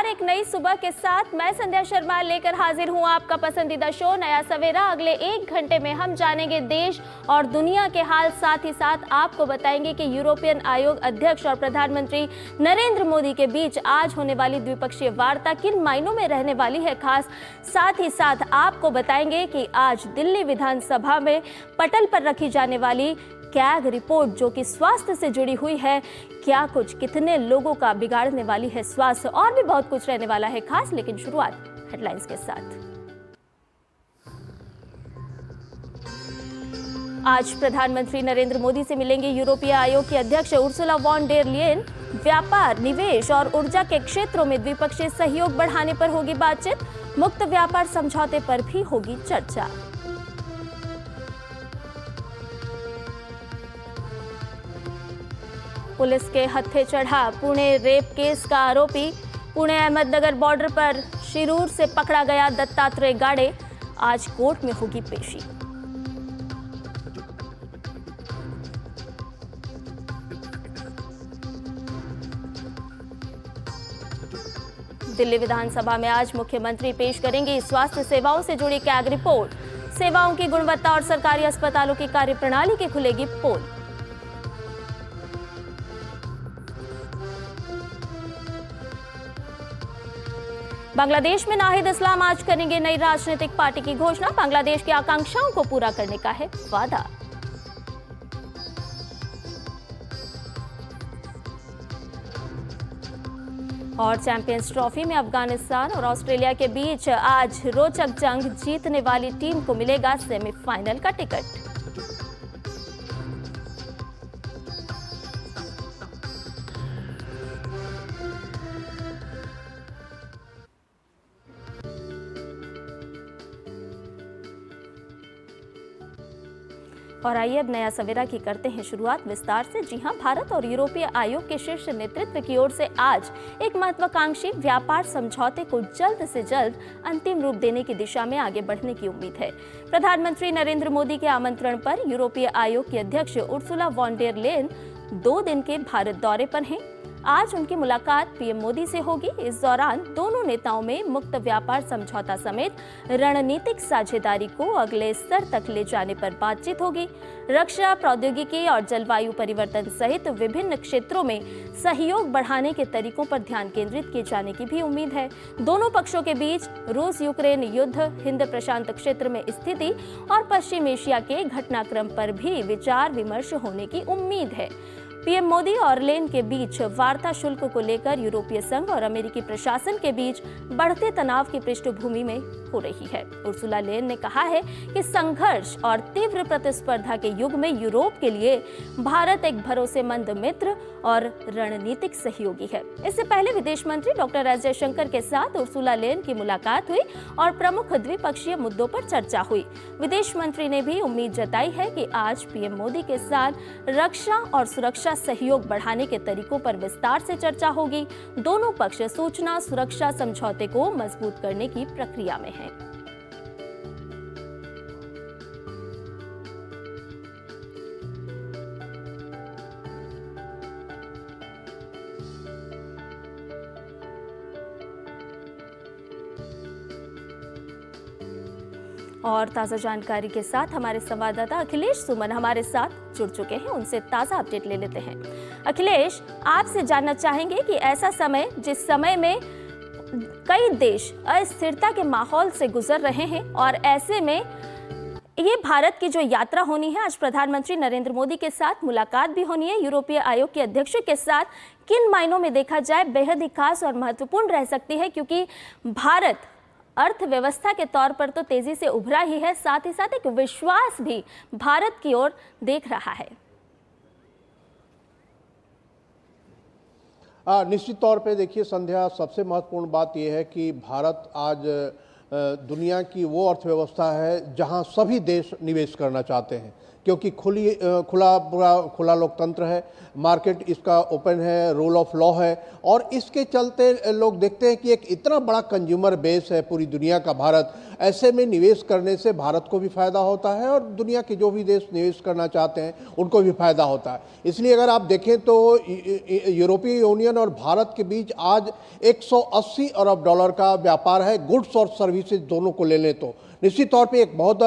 नमस्कार। एक नई सुबह के साथ मैं संध्या शर्मा लेकर हाजिर हूं आपका पसंदीदा शो नया सवेरा। अगले 1 घंटे में हम जानेंगे देश और दुनिया के हाल, साथ ही साथ आपको बताएंगे कि यूरोपियन आयोग अध्यक्ष और प्रधानमंत्री नरेंद्र मोदी के बीच आज होने वाली द्विपक्षीय वार्ता किन मायनों में रहने वाली है खास। साथ ही साथ आपको बताएंगे कि आज दिल्ली विधानसभा में पटल पर रखी जाने वाली कैग रिपोर्ट जो कि स्वास्थ्य से जुड़ी हुई है, क्या कुछ कितने लोगों का बिगाड़ने वाली है स्वास्थ्य, और भी बहुत कुछ रहने वाला है खास। लेकिन शुरुआत हेडलाइंस के साथ। आज प्रधानमंत्री नरेंद्र मोदी से मिलेंगे यूरोपीय आयोग की अध्यक्ष उर्सुला वॉन डेर लियन। व्यापार, निवेश और ऊर्जा के क्षेत्रों में द्विपक्षीय सहयोग बढ़ाने पर होगी बातचीत। मुक्त व्यापार समझौते पर भी होगी चर्चा। पुलिस के हत्थे चढ़ा पुणे रेप केस का आरोपी। पुणे अहमदनगर बॉर्डर पर शिरूर से पकड़ा गया दत्तात्रेय गाड़े। आज कोर्ट में होगी पेशी। दिल्ली विधानसभा में आज मुख्यमंत्री पेश करेंगे स्वास्थ्य सेवाओं से जुड़ी कैग रिपोर्ट। सेवाओं की गुणवत्ता और सरकारी अस्पतालों की कार्यप्रणाली की खुलेगी पोल। बांग्लादेश में नाहिद इस्लाम आज करेंगे नई राजनीतिक पार्टी की घोषणा। बांग्लादेश की आकांक्षाओं को पूरा करने का है वादा। और चैंपियंस ट्रॉफी में अफगानिस्तान और ऑस्ट्रेलिया के बीच आज रोचक जंग। जीतने वाली टीम को मिलेगा सेमीफाइनल का टिकट। और आइए अब नया सवेरा की करते हैं शुरुआत विस्तार से। जी हां, भारत और यूरोपीय आयोग के शीर्ष नेतृत्व की ओर से आज एक महत्वाकांक्षी व्यापार समझौते को जल्द से जल्द अंतिम रूप देने की दिशा में आगे बढ़ने की उम्मीद है। प्रधानमंत्री नरेंद्र मोदी के आमंत्रण पर यूरोपीय आयोग की अध्यक्ष उर्सुला वॉन डेर लेयन 2 दिन के भारत दौरे पर हैं। आज उनकी मुलाकात पीएम मोदी से होगी। इस दौरान दोनों नेताओं में मुक्त व्यापार समझौता समेत रणनीतिक साझेदारी को अगले स्तर तक ले जाने पर बातचीत होगी। रक्षा, प्रौद्योगिकी और जलवायु परिवर्तन सहित विभिन्न क्षेत्रों में सहयोग बढ़ाने के तरीकों पर ध्यान केंद्रित किए जाने की भी उम्मीद है। दोनों पक्षों के बीच रूस यूक्रेन युद्ध, हिंद प्रशांत क्षेत्र में स्थिति और पश्चिम एशिया के घटनाक्रम पर भी विचार विमर्श होने की उम्मीद है। पीएम मोदी और लेन के बीच वार्ता शुल्क को लेकर यूरोपीय संघ और अमेरिकी प्रशासन के बीच बढ़ते तनाव की पृष्ठभूमि में हो रही है। उर्सुला लेन ने कहा है कि संघर्ष और तीव्र प्रतिस्पर्धा के युग में यूरोप के लिए भारत एक भरोसेमंद मित्र और रणनीतिक सहयोगी है। इससे पहले विदेश मंत्री डॉक्टर एस जयशंकर के साथ उर्सुला लेन की मुलाकात हुई और प्रमुख द्विपक्षीय मुद्दों पर चर्चा हुई। विदेश मंत्री ने भी उम्मीद जताई है कि आज पीएम मोदी के साथ रक्षा और सुरक्षा सहयोग बढ़ाने के तरीकों पर विस्तार से चर्चा होगी। दोनों पक्ष सूचना सुरक्षा समझौते को मजबूत करने की प्रक्रिया में हैं। और ताज़ा जानकारी के साथ हमारे संवाददाता अखिलेश सुमन हमारे साथ जुड़ चुके हैं। उनसे ताज़ा अपडेट ले लेते हैं। अखिलेश, आपसे जानना चाहेंगे कि ऐसा समय जिस समय में कई देश अस्थिरता के माहौल से गुजर रहे हैं और ऐसे में ये भारत की जो यात्रा होनी है, आज प्रधानमंत्री नरेंद्र मोदी के साथ मुलाकात भी होनी है यूरोपीय आयोग के अध्यक्ष के साथ, किन मायनों में देखा जाए बेहद ही खास और महत्वपूर्ण रह सकती है, क्योंकि भारत अर्थव्यवस्था के तौर पर तो तेजी से उभरा ही है, साथ ही साथ एक विश्वास भी भारत की ओर देख रहा है। निश्चित तौर पे देखिए संध्या, सबसे महत्वपूर्ण बात यह है कि भारत आज दुनिया की वो अर्थव्यवस्था है जहां सभी देश निवेश करना चाहते हैं। क्योंकि खुला लोकतंत्र है, मार्केट इसका ओपन है, रूल ऑफ लॉ है, और इसके चलते लोग देखते हैं कि एक इतना बड़ा कंज्यूमर बेस है पूरी दुनिया का भारत। ऐसे में निवेश करने से भारत को भी फायदा होता है और दुनिया के जो भी देश निवेश करना चाहते हैं उनको भी फायदा होता है। इसलिए अगर आप देखें तो यूरोपीय यूनियन और भारत के बीच आज 180 अरब डॉलर का व्यापार है, गुड्स और सर्विसेज दोनों को ले लें तो निश्चित तौर पे एक बहुत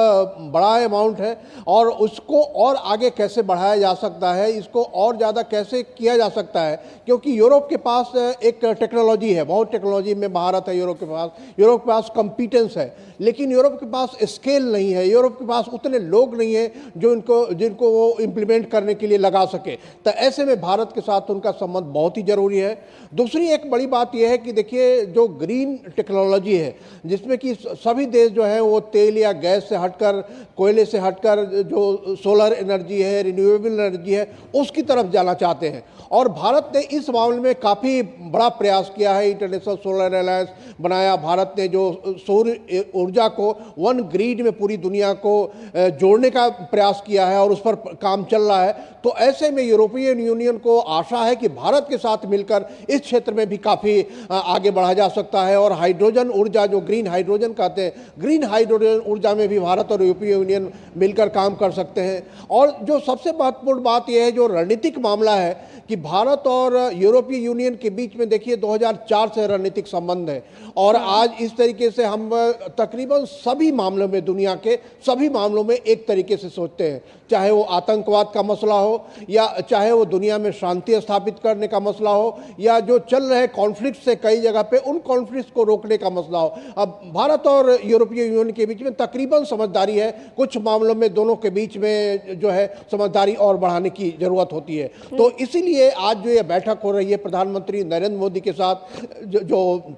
बड़ा अमाउंट है। और उसको और आगे कैसे बढ़ाया जा सकता है, इसको और ज़्यादा कैसे किया जा सकता है, क्योंकि यूरोप के पास एक टेक्नोलॉजी है, बहुत टेक्नोलॉजी में महारत है यूरोप के पास कॉम्पिटेंस है, लेकिन यूरोप के पास स्केल नहीं है, यूरोप के पास उतने लोग नहीं हैं जिनको वो इम्प्लीमेंट करने के लिए लगा सके। तो ऐसे में भारत के साथ उनका संबंध बहुत ही जरूरी है। दूसरी एक बड़ी बात यह है कि देखिए जो ग्रीन टेक्नोलॉजी है, जिसमें कि सभी देश जो है वो तेल या गैस से हटकर, कोयले से हटकर जो सोलर एनर्जी है, रिन्यूएबल एनर्जी है, उसकी तरफ जाना चाहते हैं। और भारत ने इस मामले में काफ़ी बड़ा प्रयास किया है, इंटरनेशनल सोलर अलायंस बनाया, भारत ने जो सौर ऊर्जा को वन ग्रिड में पूरी दुनिया को जोड़ने का प्रयास किया है और उस पर काम चल रहा है। तो ऐसे में यूरोपियन यूनियन को आशा है कि भारत के साथ मिलकर इस क्षेत्र में भी काफ़ी आगे बढ़ा जा सकता है। और हाइड्रोजन ऊर्जा, जो ग्रीन हाइड्रोजन कहते हैं, ग्रीन हाइड्रोजन ऊर्जा में भी भारत और यूरोपीय यूनियन मिलकर काम कर सकते हैं। और जो सबसे महत्वपूर्ण बात यह है, जो रणनीतिक मामला है कि भारत और यूरोपीय यूनियन के बीच में देखिए 2004 से रणनीतिक संबंध है, और आज इस तरीके से हम तकरीबन सभी मामलों में, दुनिया के सभी मामलों में एक तरीके से सोचते हैं, चाहे वो आतंकवाद का मसला हो, या चाहे वो दुनिया में शांति स्थापित करने का मसला हो, या जो चल रहे कॉन्फ्लिक्ट से कई जगह पे उन कॉन्फ्लिक्ट को रोकने का मसला हो। अब भारत और यूरोपीय यूनियन के बीच में तकरीबन समझदारी है, कुछ मामलों में दोनों के बीच में जो है समझदारी और बढ़ाने की जरूरत होती है। तो इसीलिए आज जो ये बैठक हो रही है प्रधानमंत्री नरेंद्र मोदी के साथ, जो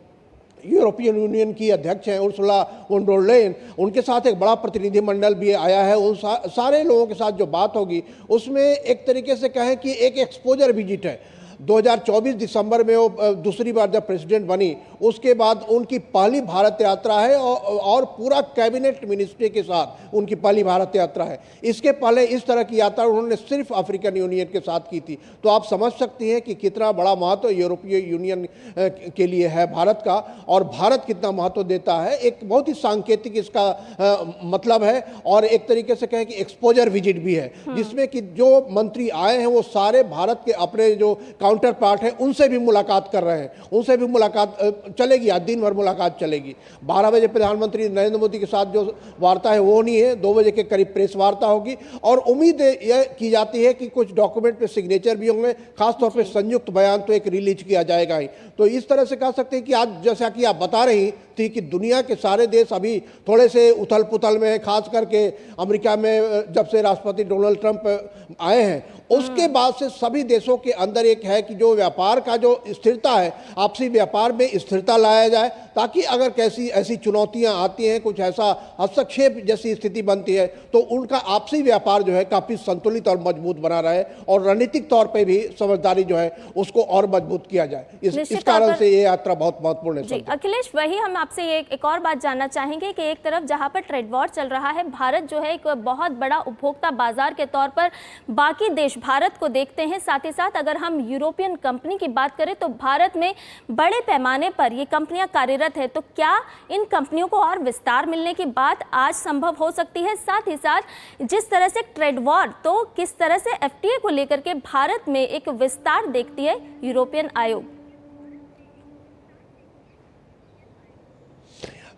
यूरोपियन यूनियन की अध्यक्ष हैं उर्सुला वॉन डर लेयन, उनके साथ एक बड़ा प्रतिनिधिमंडल भी आया है। उन सारे लोगों के साथ जो बात होगी उसमें एक तरीके से कहें कि एक एक्सपोजर विजिट है। 2024 दिसंबर में वो दूसरी बार जब प्रेसिडेंट बनी, उसके बाद उनकी पहली भारत यात्रा है, और पूरा कैबिनेट मिनिस्ट्री के साथ उनकी पहली भारत यात्रा है। इसके पहले इस तरह की यात्रा उन्होंने सिर्फ अफ्रीकन यूनियन के साथ की थी। तो आप समझ सकती हैं कि कितना बड़ा महत्व यूरोपीय यूनियन के लिए है भारत का, और भारत कितना महत्व देता है। एक बहुत ही सांकेतिक इसका मतलब है, और एक तरीके से कहें कि एक्सपोजर विजिट भी है, जिसमें कि जो मंत्री आए हैं वो सारे भारत के अपने जो काउंटर पार्ट है उनसे भी मुलाकात कर रहे हैं, उनसे भी मुलाकात चलेगी, आज दिन भर मुलाकात चलेगी। 12 बजे प्रधानमंत्री नरेंद्र मोदी के साथ जो वार्ता है वो नहीं है, 2 बजे के करीब प्रेस वार्ता होगी, और उम्मीद यह की जाती है कि कुछ डॉक्यूमेंट पे सिग्नेचर भी होंगे, खासतौर पे संयुक्त बयान तो एक रिलीज किया जाएगा ही। तो इस तरह से कह सकते हैं कि आज जैसा कि आप बता रही थी कि दुनिया के सारे देश अभी थोड़े से उथल पुथल में है, खास करके अमेरिका में जब से राष्ट्रपति डोनाल्ड ट्रंप आए हैं उसके बाद से सभी देशों के अंदर एक है कि जो व्यापार का जो स्थिरता है, आपसी व्यापार में स्थिरता लाया जाए, ताकि अगर कैसी ऐसी चुनौतियां आती हैं, कुछ ऐसा हस्तक्षेप जैसी स्थिति बनती है, तो उनका आपसी व्यापार जो है काफ़ी संतुलित और मजबूत बना रहे, और रणनीतिक तौर पे भी समझदारी जो है उसको और मजबूत किया जाए। इस कारण से ये यात्रा बहुत महत्वपूर्ण है। अखिलेश, वही हम आपसे एक और बात जानना चाहेंगे कि एक तरफ जहाँ पर ट्रेड वॉर चल रहा है, भारत जो है एक बहुत बड़ा उपभोक्ता बाजार के तौर पर बाकी देश भारत को देखते हैं, साथ ही साथ अगर हम यूरोपियन कंपनी की बात करें तो भारत में बड़े पैमाने पर ये कंपनियां कार्यरत है। तो क्या इन कंपनियों को और विस्तार मिलने की बात आज संभव हो सकती है? साथ ही साथ जिस तरह से ट्रेड वॉर, तो किस तरह से एफटीए को लेकर के भारत में एक विस्तार देखती है यूरोपियन आयोग?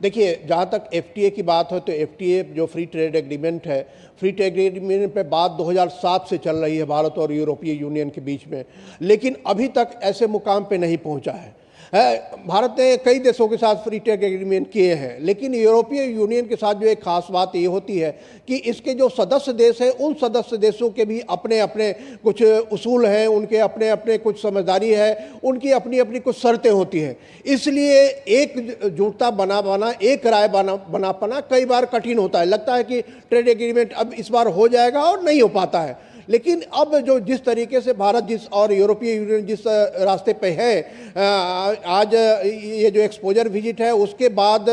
देखिए, जहाँ तक एफटीए की बात हो तो एफटीए जो फ्री ट्रेड एग्रीमेंट है, फ्री ट्रेड एग्रीमेंट पे बात 2007 से चल रही है भारत और यूरोपीय यूनियन के बीच में, लेकिन अभी तक ऐसे मुकाम पे नहीं पहुंचा है। भारत ने कई देशों के साथ फ्री ट्रेड एग्रीमेंट किए हैं, लेकिन यूरोपीय यूनियन के साथ जो एक खास बात ये होती है कि इसके जो सदस्य देश हैं, उन सदस्य देशों के भी अपने अपने कुछ उसूल हैं, उनके अपने अपने कुछ समझदारी है, उनकी अपनी अपनी कुछ शर्तें होती हैं। इसलिए एकजुटता बना पाना, एक राय बना पाना कई बार कठिन होता है। लगता है कि ट्रेड एग्रीमेंट अब इस बार हो जाएगा और नहीं हो पाता है। लेकिन अब जो जिस तरीके से भारत जिस और यूरोपीय यूनियन जिस रास्ते पे है, आज ये जो एक्सपोजर विजिट है उसके बाद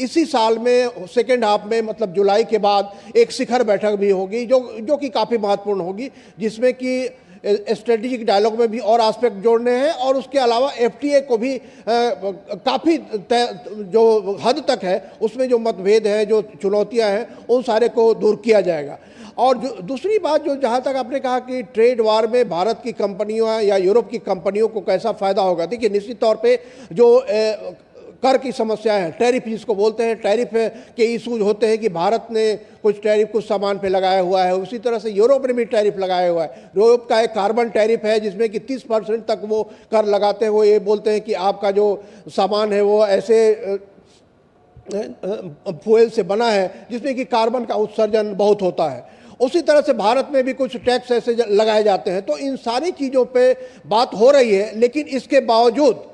इसी साल में सेकेंड हाफ में मतलब जुलाई के बाद एक शिखर बैठक भी होगी जो कि काफ़ी महत्वपूर्ण होगी, जिसमें कि स्ट्रेटेजिक डायलॉग में भी और एस्पेक्ट जोड़ने हैं और उसके अलावा एफटीए को भी काफ़ी जो हद तक है उसमें जो मतभेद हैं, जो चुनौतियां हैं, उन सारे को दूर किया जाएगा। और जो दूसरी बात, जो जहाँ तक आपने कहा कि ट्रेड वार में भारत की कंपनियों या यूरोप की कंपनियों को कैसा फ़ायदा होगा, देखिए निश्चित तौर पे जो कर की समस्याएं हैं, टैरिफ जिसको बोलते हैं, टैरिफ के इशूज होते हैं कि भारत ने कुछ टैरिफ कुछ सामान पे लगाया हुआ है, उसी तरह से यूरोप ने भी टैरिफ लगाया हुआ है। यूरोप का एक कार्बन टैरिफ है जिसमें कि 30% तक वो कर लगाते हैं। वो ये बोलते हैं कि आपका जो सामान है वो ऐसे फ्यूल से बना है जिसमें कि कार्बन का उत्सर्जन बहुत होता है। उसी तरह से भारत में भी कुछ टैक्स ऐसे लगाए जाते हैं। तो इन सारी चीज़ों पे बात हो रही है, लेकिन इसके बावजूद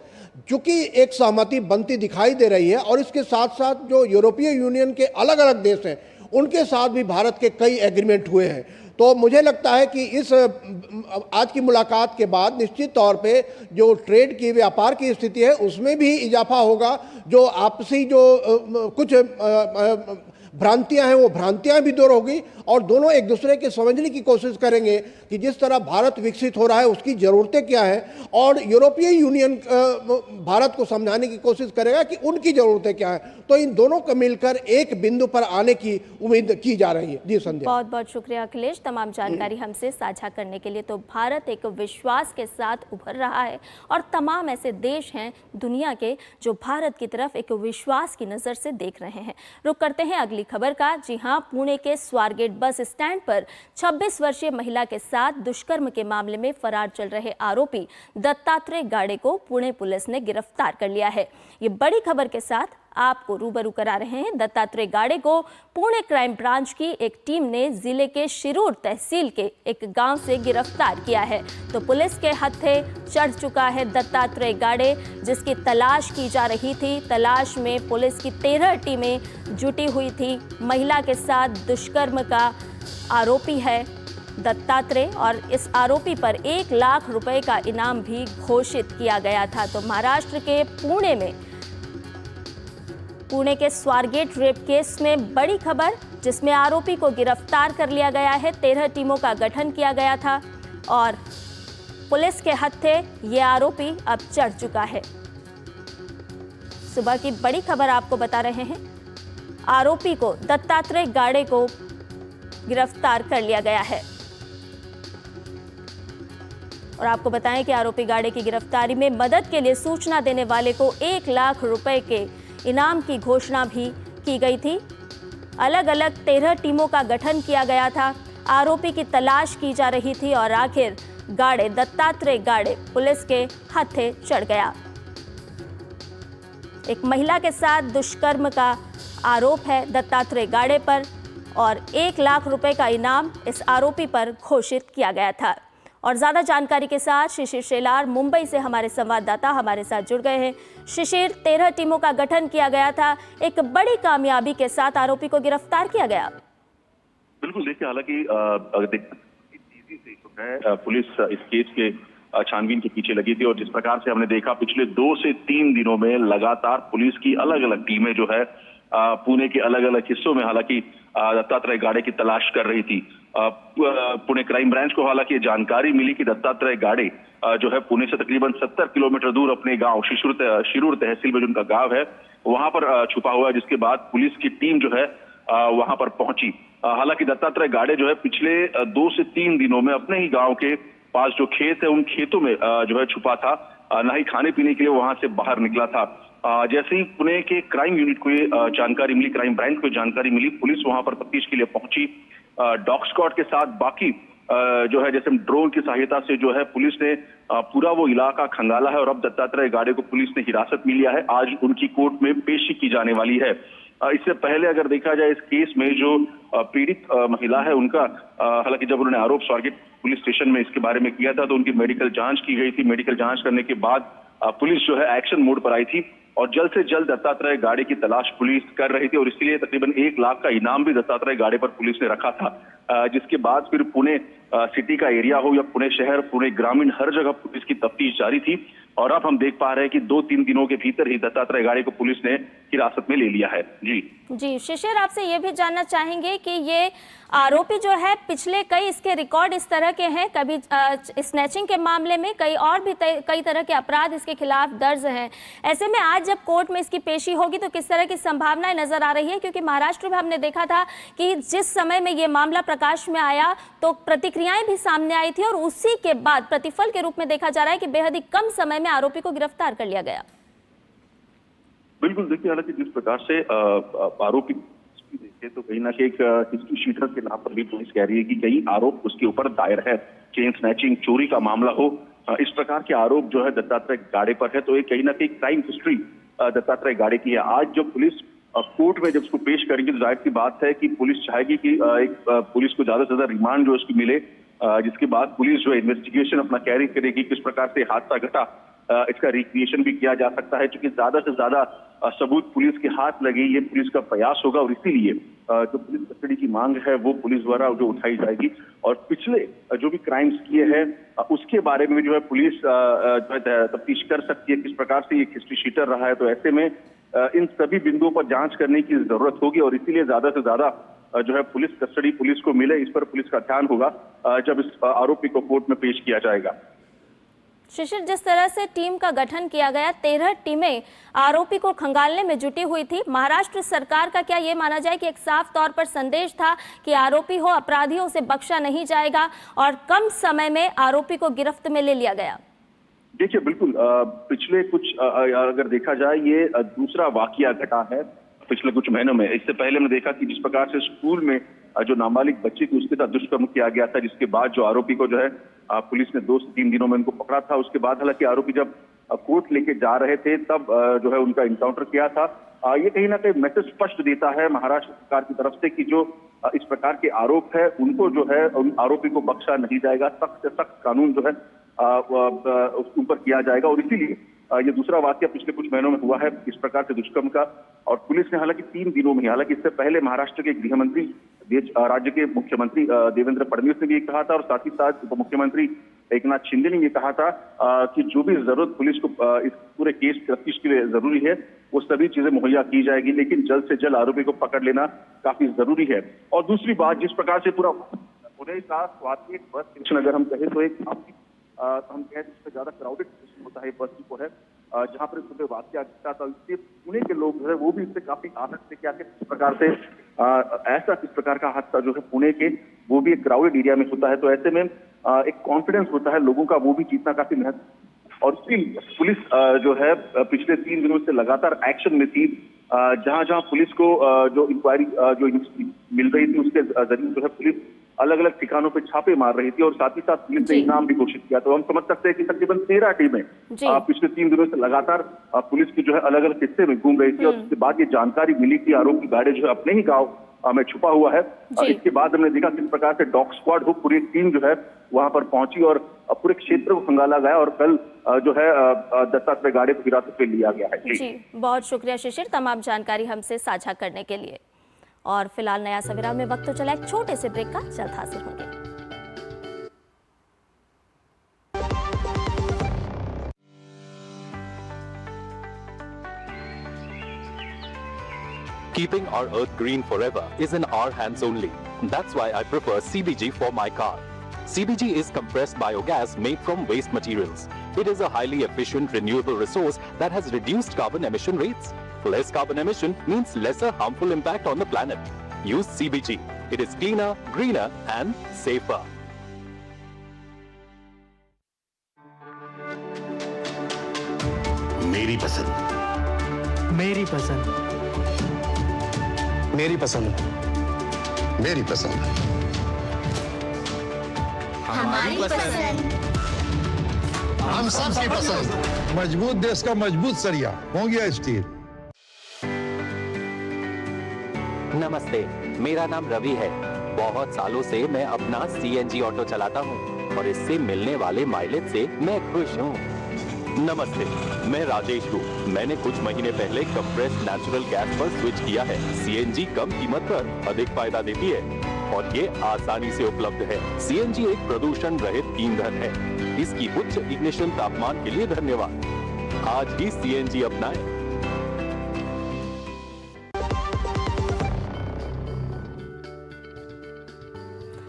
चूंकि एक सहमति बनती दिखाई दे रही है और इसके साथ साथ जो यूरोपीय यूनियन के अलग अलग देश हैं उनके साथ भी भारत के कई एग्रीमेंट हुए हैं। तो मुझे लगता है कि इस आज की मुलाकात के बाद निश्चित तौर पे जो ट्रेड की, व्यापार की स्थिति है उसमें भी इजाफा होगा। जो आपसी जो कुछ भ्रांतियां हैं वो भ्रांतियां भी दूर होगी और दोनों एक दूसरे के समझने की कोशिश करेंगे कि जिस तरह भारत विकसित हो रहा है उसकी ज़रूरतें क्या हैं, और यूरोपीय यूनियन भारत को समझाने की कोशिश करेगा कि उनकी ज़रूरतें क्या हैं। तो इन दोनों को मिलकर एक बिंदु पर आने की उम्मीद की जा रही है। जी संध्या, बहुत बहुत शुक्रिया अखिलेश, तमाम जानकारी हमसे साझा करने के लिए। तो भारत एक विश्वास के साथ उभर रहा है और तमाम ऐसे देश हैं दुनिया के जो भारत की तरफ एक विश्वास की नज़र से देख रहे हैं। रुक करते हैं अगली खबर का। जी हां, पुणे के स्वारगेट बस स्टैंड पर 26 वर्षीय महिला के साथ दुष्कर्म के मामले में फरार चल रहे आरोपी दत्तात्रेय गाड़े को पुणे पुलिस ने गिरफ्तार कर लिया है। ये बड़ी खबर के साथ आपको रूबरू करा रहे हैं। दत्तात्रेय गाड़े को पुणे क्राइम ब्रांच की एक टीम ने जिले के शिरूर तहसील के एक गांव से गिरफ्तार किया है। तो पुलिस के हत्थे चढ़ चुका है दत्तात्रेय गाड़े, जिसकी तलाश की जा रही थी। तलाश में पुलिस की 13 टीमें जुटी हुई थी। महिला के साथ दुष्कर्म का आरोपी है दत्तात्रेय और इस आरोपी पर 1 लाख रुपए का इनाम भी घोषित किया गया था। तो महाराष्ट्र के पुणे के स्वारगेट रेप केस में बड़ी खबर, जिसमें आरोपी को गिरफ्तार कर लिया गया है। 13 टीमों का गठन किया गया था और पुलिस के हत्थे ये आरोपी अब चढ़ चुका है। सुबह की बड़ी खबर आपको बता रहे हैं। आरोपी को दत्तात्रेय गाड़े को गिरफ्तार कर लिया गया है और आपको बताएं कि आरोपी गाड़े की गिरफ्तारी में मदद के लिए सूचना देने वाले को 1 लाख रुपए के इनाम की घोषणा भी की गई थी। अलग अलग 13 टीमों का गठन किया गया था। आरोपी की तलाश की जा रही थी और आखिर दत्तात्रेय गाड़े पुलिस के हत्थे चढ़ गया। एक महिला के साथ दुष्कर्म का आरोप है दत्तात्रेय गाड़े पर और 1 लाख रुपए का इनाम इस आरोपी पर घोषित किया गया था। और ज़्यादा जानकारी के साथ शिशिर शेलार मुंबई से हमारे संवाददाता हमारे साथ जुड़ गए हैं। शिशिर, 13 टीमों का गठन किया गया था, एक बड़ी कामयाबी के साथ आरोपी को गिरफ्तार किया गया। बिल्कुल, देखिए हालांकि तेजी से जो है पुलिस इस केस के छानबीन के पीछे लगी थी और जिस प्रकार से हमने देखा पिछले 2 से 3 दिनों में लगातार पुलिस की अलग अलग टीमें जो है पुणे के अलग अलग हिस्सों में हालांकि दत्तात्रेय गाड़े की तलाश कर रही थी। पुणे क्राइम ब्रांच को हालांकि जानकारी मिली कि दत्तात्रेय गाड़े जो है पुणे से तकरीबन 70 किलोमीटर दूर अपने गांव शिरूर तहसील में जो उनका गांव है वहां पर छुपा हुआ है, जिसके बाद पुलिस की टीम जो है वहां पर पहुंची। हालांकि दत्तात्रेय गाड़े जो है पिछले 2 से 3 दिनों में अपने ही गांव के पास जो खेत है उन खेतों में जो है छुपा था, ना ही खाने पीने के लिए वहां से बाहर निकला था। जैसे ही पुणे के क्राइम यूनिट को ये जानकारी मिली, क्राइम ब्रांच को जानकारी मिली, पुलिस वहां पर तफ्तीश के लिए पहुंची। डॉग स्क्वाड के साथ बाकी जो है जैसे ड्रोन की सहायता से जो है पुलिस ने पूरा वो इलाका खंगाला है और अब दत्तात्रेय गाड़े को पुलिस ने हिरासत में लिया है। आज उनकी कोर्ट में पेशी की जाने वाली है। इससे पहले अगर देखा जाए इस केस में जो पीड़ित महिला है उनका हालांकि जब उन्होंने आरोप स्वारगेट पुलिस स्टेशन में इसके बारे में किया था तो उनकी मेडिकल जांच की गई थी। मेडिकल जांच करने के बाद पुलिस जो है एक्शन मोड पर आई थी और जल्द से जल्द दत्तात्रेय गाड़े की तलाश पुलिस कर रही थी और इसलिए तकरीबन 1 लाख का इनाम भी दत्तात्रेय गाड़े पर पुलिस ने रखा था, जिसके बाद फिर पुणे सिटी का एरिया हो या पुणे शहर, पुणे ग्रामीण, हर जगह पुलिस की तफ्तीश जारी थी। और अब हम देख पा रहे हैं कि 2-3 दिनों के भीतर ही दत्तात्रेय गाड़े को पुलिस ने हिरासत में ले लिया है। जी शिशिर, आपसे ये भी जानना चाहेंगे कि ये आरोपी जो है पिछले कई इसके रिकॉर्ड इस तरह के हैं, कभी स्नैचिंग के मामले में कई और भी कई तरह के अपराध इसके खिलाफ दर्ज हैं। ऐसे में आज जब कोर्ट में इसकी पेशी होगी तो किस तरह की संभावनाएं नजर आ रही है? क्योंकि महाराष्ट्र में हमने देखा था कि जिस समय में ये मामला प्रकाश में आया तो प्रतिक्रियाएं भी सामने आई थी और उसी के बाद प्रतिफल के रूप में देखा जा रहा है कि बेहद ही कम समय में आरोपी को गिरफ्तार कर लिया गया। बिल्कुल, देखिए हालांकि जिस प्रकार से आरोपी देखे तो कहीं ना कहीं एक हिस्ट्री शीटर के नाम पर भी पुलिस कह रही है कि कई आरोप उसके ऊपर दायर है, चेन स्नैचिंग, चोरी का मामला हो, इस प्रकार के आरोप जो है दत्तात्रेय गाड़े पर है। तो ये कहीं ना कहीं क्राइम हिस्ट्री दत्तात्रेय गाड़े की है। आज जब पुलिस कोर्ट में जब उसको पेश करेंगे तो जाहिर सी बात है कि पुलिस चाहेगी कि एक पुलिस को ज्यादा से ज्यादा रिमांड जो उसकी मिले, जिसके बाद पुलिस जो है इन्वेस्टिगेशन अपना कैरी करेगी, किस प्रकार से हादसा घटा, इसका रिक्रिएशन भी किया जा सकता है। क्योंकि ज्यादा से ज्यादा सबूत पुलिस के हाथ लगे, ये पुलिस का प्रयास होगा और इसीलिए जो पुलिस कस्टडी की मांग है वो पुलिस द्वारा जो उठाई जाएगी। और पिछले जो भी क्राइम्स किए हैं उसके बारे में जो है पुलिस जो है तफ्तीश कर सकती है, किस प्रकार से ये हिस्ट्री शीटर रहा है। तो ऐसे में इन सभी बिंदुओं पर जांच करने की जरूरत होगी और इसीलिए ज्यादा से ज्यादा जो है पुलिस कस्टडी पुलिस को मिले, इस पर पुलिस का ध्यान होगा जब इस आरोपी को कोर्ट में पेश किया जाएगा। शिशिर, जिस तरह से टीम का गठन किया गया, 13 टीमें आरोपी को खंगालने में जुटी हुई थी, महाराष्ट्र सरकार का क्या ये माना जाए कि एक साफ तौर पर संदेश था कि आरोपी हो, अपराधी हो, उसे बख्शा नहीं जाएगा और कम समय में आरोपी को गिरफ्त में ले लिया गया? देखिए बिल्कुल, पिछले कुछ अगर देखा जाए ये दूसरा वाकया घटा है पिछले कुछ महीनों में। इससे पहले हमने देखा कि जिस प्रकार से स्कूल में जो नाबालिग बच्ची थी उसके साथ दुष्कर्म किया गया था, जिसके बाद जो आरोपी को जो है पुलिस ने 2 से 3 दिनों में उनको पकड़ा था। उसके बाद हालांकि आरोपी जब कोर्ट लेके जा रहे थे तब जो है उनका इनकाउंटर किया था। ये कहीं ना कहीं मैसेज स्पष्ट देता है महाराष्ट्र सरकार की तरफ से कि जो इस प्रकार के आरोप है उनको जो है उन आरोपी को बख्शा नहीं जाएगा, सख्त से सख्त कानून जो है उसके ऊपर किया जाएगा। और इसीलिए ये दूसरा वाकया पिछले कुछ महीनों में हुआ है इस प्रकार से दुष्कर्म का। और पुलिस ने हालांकि 3 दिनों में, हालांकि इससे पहले महाराष्ट्र के गृह मंत्री, राज्य के मुख्यमंत्री देवेंद्र फडणवीस ने भी कहा था और साथ ही साथ उप मुख्यमंत्री एकनाथ शिंदे ने ये कहा था कि जो भी जरूरत पुलिस को इस पूरे केस तफ्तीश के लिए जरूरी है वो सभी चीजें मुहैया की जाएगी, लेकिन जल्द से जल्द आरोपी को पकड़ लेना काफी जरूरी है। और दूसरी बात, जिस प्रकार से पूरा पुणे का स्वाति बस स्टेशन अगर हम कहें तो एक हम कहें जिससे ज्यादा क्राउडेड स्टेशन होता है बस डिपो है, जहां पर सुबह वाकया घटा था, इससे पुणे के लोग जो है वो भी इससे काफी आहत थे कि आखिर किस प्रकार से ऐसा किस प्रकार का हादसा जो है पुणे के वो भी एक क्राउडेड एरिया में होता है। तो ऐसे में एक कॉन्फिडेंस होता है लोगों का, वो भी जीतना काफी महत्व। और पुलिस जो है पिछले 3 दिनों से लगातार एक्शन में थी, जहां जहां पुलिस को जो इंक्वायरी जो मिल रही थी उसके जरिए जो है पुलिस अलग अलग ठिकानों पे छापे मार रही थी और साथ ही साथ पुलिस ने इनाम भी घोषित किया। तो हम समझ सकते हैं कि तकरीबन 13 टीमें पिछले 3 दिनों से लगातार पुलिस की जो है अलग अलग हिस्से में घूम रही थी और उसके बाद ये जानकारी मिली कि आरोपी गाड़े जो है अपने ही गाँव में छुपा हुआ है। इसके बाद हमने देखा किस प्रकार से डॉग स्क्वाड हो पूरी टीम जो है वहां पर पहुंची और पूरे क्षेत्र को खंगाला गया और कल जो है दत्तात्रेय गाड़े को हिरासत में लिया गया है। जी, बहुत शुक्रिया शिशिर तमाम जानकारी हमसे साझा करने के लिए। और फिलहाल नया सवेरा में वक्त तो चला एक छोटे से ब्रेक का, जल्द हाजिर होंगे। Keeping our earth green forever is in our hands only. That's why I prefer CBG for my car. CBG is compressed biogas made from waste materials. It is a highly efficient renewable resource that has reduced carbon emission rates. Less carbon emission means lesser harmful impact on the planet. Use CBG. It is cleaner, greener and safer. मेरी पसंद, मेरी पसंद, मेरी पसंद, मेरी पसंद, हमारी पसंद, हम सबकी पसंद। मजबूत देश का मजबूत सरिया हो गया स्टील। नमस्ते, मेरा नाम रवि है। बहुत सालों से मैं अपना CNG ऑटो चलाता हूँ और इससे मिलने वाले माइलेज से मैं खुश हूँ। नमस्ते, मैं राजेश हूँ। मैंने कुछ महीने पहले कंप्रेस्ड नेचुरल गैस पर स्विच किया है। सीएनजी कम कीमत पर अधिक फायदा देती है और ये आसानी से उपलब्ध है। सीएनजी एक प्रदूषण रहित ईंधन है। इसकी उच्च इग्निशन तापमान के लिए धन्यवाद। आज ही सीएनजी अपनाएं।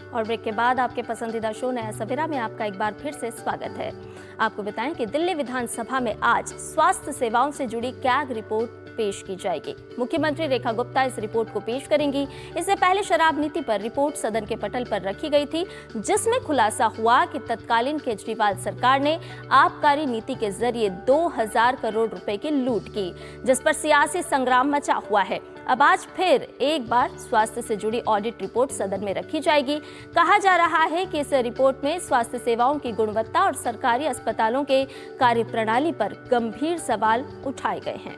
और ब्रेक के बाद आपके पसंदीदा शो नया सवेरा में आपका एक बार फिर से स्वागत है। आपको बताएं कि दिल्ली विधानसभा में आज स्वास्थ्य सेवाओं से जुड़ी कैग रिपोर्ट पेश की जाएगी। मुख्यमंत्री रेखा गुप्ता इस रिपोर्ट को पेश करेंगी। इससे पहले शराब नीति पर रिपोर्ट सदन के पटल पर रखी गई थी, जिसमें खुलासा हुआ कि तत्कालीन केजरीवाल सरकार ने आबकारी नीति के जरिए 2000 करोड़ रुपए की लूट की, जिस पर सियासी संग्राम मचा हुआ है। अब आज फिर एक बार स्वास्थ्य से जुड़ी ऑडिट रिपोर्ट सदन में रखी जाएगी। कहा जा रहा है कि इस रिपोर्ट में स्वास्थ्य सेवाओं की गुणवत्ता और सरकारी अस्पतालों के कार्यप्रणाली पर गंभीर सवाल उठाए गए हैं।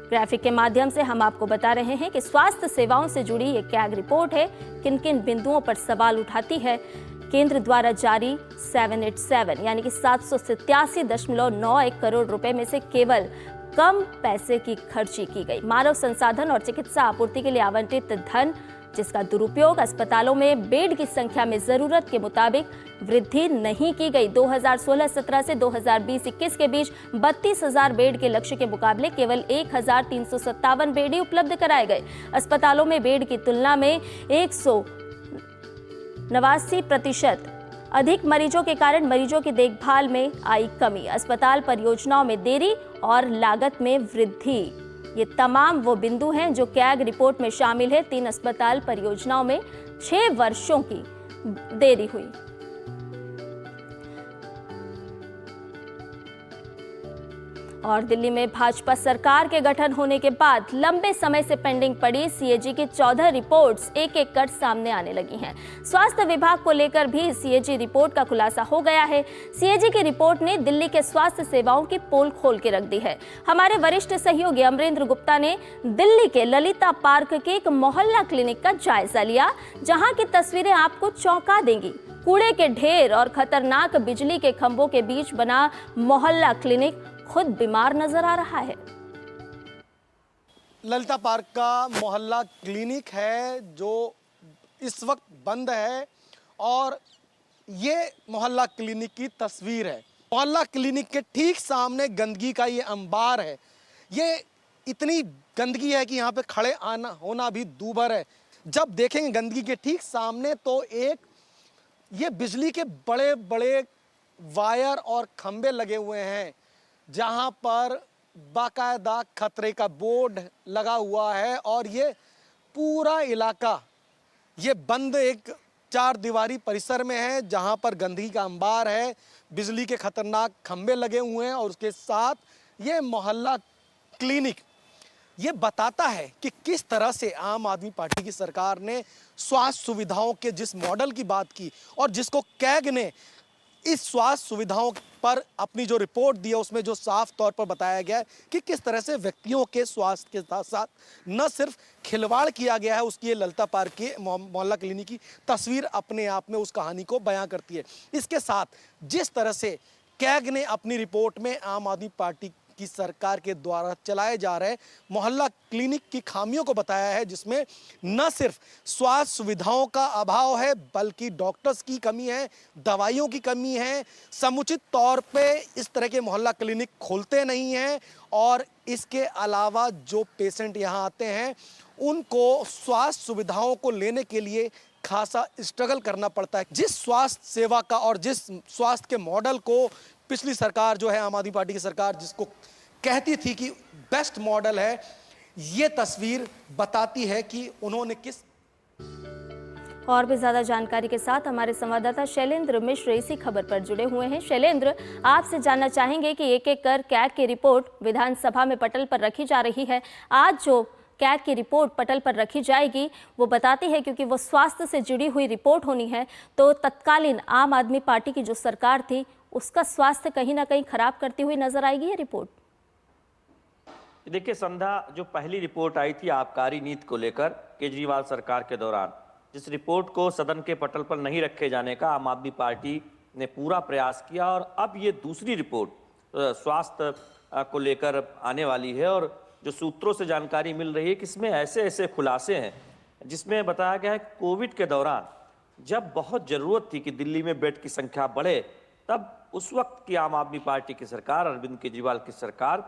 ग्राफिक के माध्यम से हम आपको बता रहे हैं कि स्वास्थ्य सेवाओं से जुड़ी ये कैग रिपोर्ट है, किन किन बिंदुओं पर सवाल उठाती है। केंद्र द्वारा जारी 787 यानी कि 787.91 करोड़ रुपए में से केवल कम पैसे की खर्ची की गई। मानव संसाधन और चिकित्सा आपूर्ति के लिए आवंटित धन, जिसका दुरुपयोग, अस्पतालों में बेड की संख्या में जरूरत के मुताबिक वृद्धि नहीं की गई। 2016-17 से 2020-21 के बीच 32,000 बेड के लक्ष्य के मुकाबले केवल 1,357 बेड ही उपलब्ध कराए गए। अस्पतालों में बेड की तुलना में 189% अधिक मरीजों के कारण मरीजों की देखभाल में आई कमी, अस्पताल परियोजनाओं में देरी और लागत में वृद्धि। ये तमाम वो बिंदु हैं जो कैग रिपोर्ट में शामिल है। 3 अस्पताल परियोजनाओं में 6 वर्षों की देरी हुई। और दिल्ली में भाजपा सरकार के गठन होने के बाद लंबे समय से पेंडिंग पड़ी सीएजी की 14 रिपोर्ट्स एक एक कर सामने आने लगी हैं। स्वास्थ्य विभाग को लेकर भी सीएजी रिपोर्ट का खुलासा हो गया है। सीएजी की रिपोर्ट ने दिल्ली के स्वास्थ्य सेवाओं की पोल खोल के रख दी है। हमारे वरिष्ठ सहयोगी अमरेंद्र गुप्ता ने दिल्ली के ललिता पार्क के एक मोहल्ला क्लिनिक का जायजा लिया, जहां की तस्वीरें आपको चौंका देंगी। कूड़े के ढेर और खतरनाक बिजली के खंभों के बीच बना मोहल्ला क्लिनिक खुद बीमार नजर आ रहा है। ललिता पार्क का मोहल्ला क्लिनिक है जो इस वक्त बंद है और ये मोहल्ला क्लिनिक की तस्वीर है। मोहल्ला क्लिनिक के ठीक सामने गंदगी का ये अंबार है। ये इतनी गंदगी है कि यहाँ पे खड़े आना होना भी दूभर है। जब देखेंगे गंदगी के ठीक सामने तो एक ये बिजली के बड़े बड़े वायर और खंबे लगे हुए हैं, जहां पर बाकायदा खतरे का बोर्ड लगा हुआ है और ये पूरा इलाका ये बंद एक 4 दीवारी परिसर में है, जहां पर गंदगी का अंबार है, बिजली के खतरनाक खंबे लगे हुए हैं और उसके साथ ये मोहल्ला क्लिनिक ये बताता है कि किस तरह से आम आदमी पार्टी की सरकार ने स्वास्थ्य सुविधाओं के जिस मॉडल की बात की और जिसको कैग ने इस स्वास्थ्य सुविधाओं पर अपनी जो रिपोर्ट दी है उसमें जो साफ तौर पर बताया गया है कि किस तरह से व्यक्तियों के स्वास्थ्य के साथ साथ न सिर्फ खिलवाड़ किया गया है। उसकी ललिता पार्क के मोहल्ला क्लिनिक की तस्वीर अपने आप में उस कहानी को बयां करती है। इसके साथ जिस तरह से कैग ने अपनी रिपोर्ट में आम आदमी पार्टी की सरकार के द्वारा चलाए जा रहे मोहल्ला क्लिनिक की खामियों को बताया है, जिसमें न सिर्फ स्वास्थ्य सुविधाओं का अभाव है बल्कि डॉक्टर्स की कमी है, दवाइयों की कमी है, समुचित तौर पे इस तरह के मोहल्ला क्लिनिक खोलते नहीं हैं और इसके अलावा जो पेशेंट यहाँ आते हैं उनको स्वास्थ्य सुविधाओं को लेने के लिए खासा स्ट्रगल करना पड़ता है। जिस स्वास्थ्य सेवा का और जिस स्वास्थ्य के मॉडल को पिछली सरकार जो है आम आदमी पार्टी की सरकार जिसको कहती थी कि बेस्ट मॉडल है, ये तस्वीर बताती है कि उन्होंने किस। और भी ज्यादा जानकारी के साथ हमारे संवाददाता शैलेंद्र मिश्र इसी खबर पर जुड़े हुए हैं। शैलेंद्र, आपसे जानना चाहेंगे कि एक एक कर कैग की रिपोर्ट विधानसभा में पटल पर रखी जा रही है। आज जो कैग की रिपोर्ट पटल पर रखी जाएगी वो बताती है, क्योंकि वो स्वास्थ्य से जुड़ी हुई रिपोर्ट होनी है, तो तत्कालीन आम आदमी पार्टी की जो सरकार थी उसका स्वास्थ्य कहीं ना कहीं खराब करती हुई नजर आएगी ये रिपोर्ट। देखिए संध्या, जो पहली रिपोर्ट आई थी आबकारी नीति को लेकर केजरीवाल सरकार के दौरान, जिस रिपोर्ट को सदन के पटल पर नहीं रखे जाने का आम आदमी पार्टी ने पूरा प्रयास किया और अब ये दूसरी रिपोर्ट स्वास्थ्य को लेकर आने वाली है। और जो सूत्रों से जानकारी मिल रही है कि इसमें ऐसे ऐसे खुलासे हैं जिसमें बताया गया है कि कोविड के दौरान जब बहुत ज़रूरत थी कि दिल्ली में बेड की संख्या बढ़े, तब उस वक्त की आम आदमी पार्टी की सरकार, अरविंद केजरीवाल की सरकार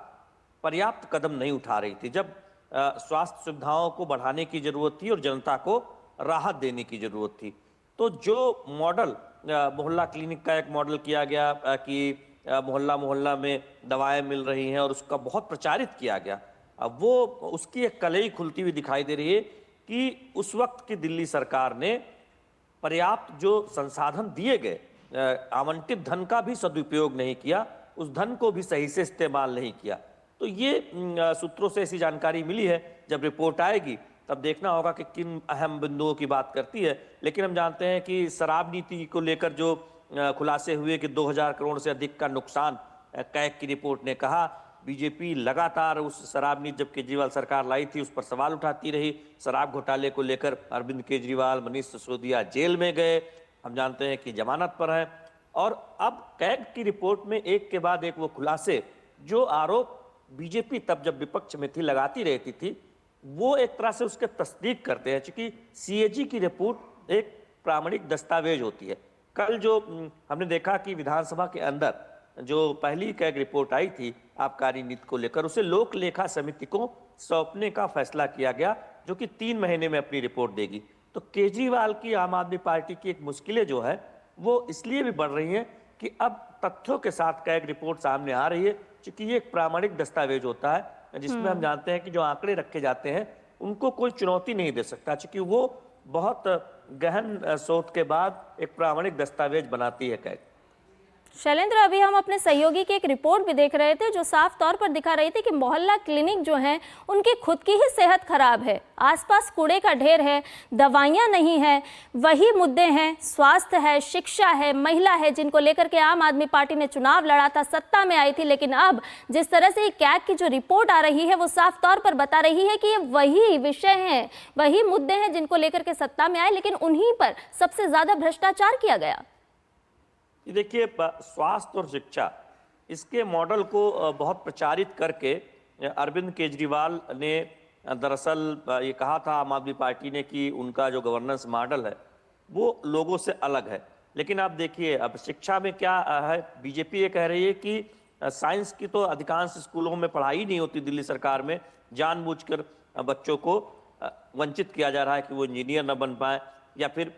पर्याप्त कदम नहीं उठा रही थी, जब स्वास्थ्य सुविधाओं को बढ़ाने की ज़रूरत थी और जनता को राहत देने की ज़रूरत थी। तो जो मॉडल मोहल्ला क्लिनिक का एक मॉडल किया गया कि मोहल्ला मोहल्ला में दवाएं मिल रही हैं और उसका बहुत प्रचारित किया गया, अब वो उसकी एक कलई खुलती हुई दिखाई दे रही है कि उस वक्त की दिल्ली सरकार ने पर्याप्त जो संसाधन दिए गए, आवंटित धन का भी सदुपयोग नहीं किया, उस धन को भी सही से इस्तेमाल नहीं किया। तो ये सूत्रों से ऐसी जानकारी मिली है। जब रिपोर्ट आएगी तब देखना होगा कि किन अहम बिंदुओं की बात करती है। लेकिन हम जानते हैं कि शराब नीति को लेकर जो खुलासे हुए कि 2000 करोड़ से अधिक का नुकसान, कैग की रिपोर्ट ने कहा, बीजेपी लगातार उस शराब नीति जब केजरीवाल सरकार लाई थी उस पर सवाल उठाती रही। शराब घोटाले को लेकर अरविंद केजरीवाल, मनीष सिसोदिया जेल में गए, हम जानते हैं कि जमानत पर है। और अब कैग की रिपोर्ट में एक के बाद एक वो खुलासे, जो आरोप बीजेपी तब जब विपक्ष में थी लगाती रहती थी, वो एक तरह से उसके तस्दीक करते हैं, क्योंकि सीएजी की रिपोर्ट एक प्रामाणिक दस्तावेज होती है। कल जो हमने देखा कि विधानसभा के अंदर जो पहली कैग रिपोर्ट आई थी आबकारी नीति को लेकर, उसे लोक लेखा समिति को सौंपने का फैसला किया गया, जो कि 3 महीने में अपनी रिपोर्ट देगी। तो केजरीवाल की आम आदमी पार्टी की एक मुश्किलें जो है वो इसलिए भी बढ़ रही हैं कि अब तथ्यों के साथ कैग रिपोर्ट सामने आ रही है, क्योंकि ये एक प्रामाणिक दस्तावेज होता है जिसमें हम जानते हैं कि जो आंकड़े रखे जाते हैं उनको कोई चुनौती नहीं दे सकता, क्योंकि वो बहुत गहन सोच के बाद एक प्रामाणिक दस्तावेज बनाती है कैग। शैलेंद्र, अभी हम अपने सहयोगी की एक रिपोर्ट भी देख रहे थे जो साफ तौर पर दिखा रही थी कि मोहल्ला क्लिनिक जो हैं उनकी खुद की ही सेहत खराब है, आसपास कूड़े का ढेर है, दवाइयां नहीं है, वही मुद्दे हैं, स्वास्थ्य है, शिक्षा है, महिला है, जिनको लेकर के आम आदमी पार्टी ने चुनाव लड़ा था, सत्ता में आई थी। लेकिन अब जिस तरह से कैग की जो रिपोर्ट आ रही है वो साफ तौर पर बता रही है कि ये वही विषय हैं, वही मुद्दे हैं जिनको लेकर के सत्ता में आए, लेकिन उन्हीं पर सबसे ज्यादा भ्रष्टाचार किया गया। ये देखिए, स्वास्थ्य और शिक्षा, इसके मॉडल को बहुत प्रचारित करके अरविंद केजरीवाल ने दरअसल ये कहा था आम आदमी पार्टी ने कि उनका जो गवर्नेंस मॉडल है वो लोगों से अलग है। लेकिन आप देखिए अब शिक्षा में क्या है, बीजेपी ये कह रही है कि साइंस की तो अधिकांश स्कूलों में पढ़ाई नहीं होती दिल्ली सरकार में, जानबूझकर बच्चों को वंचित किया जा रहा है कि वो इंजीनियर न बन पाए या फिर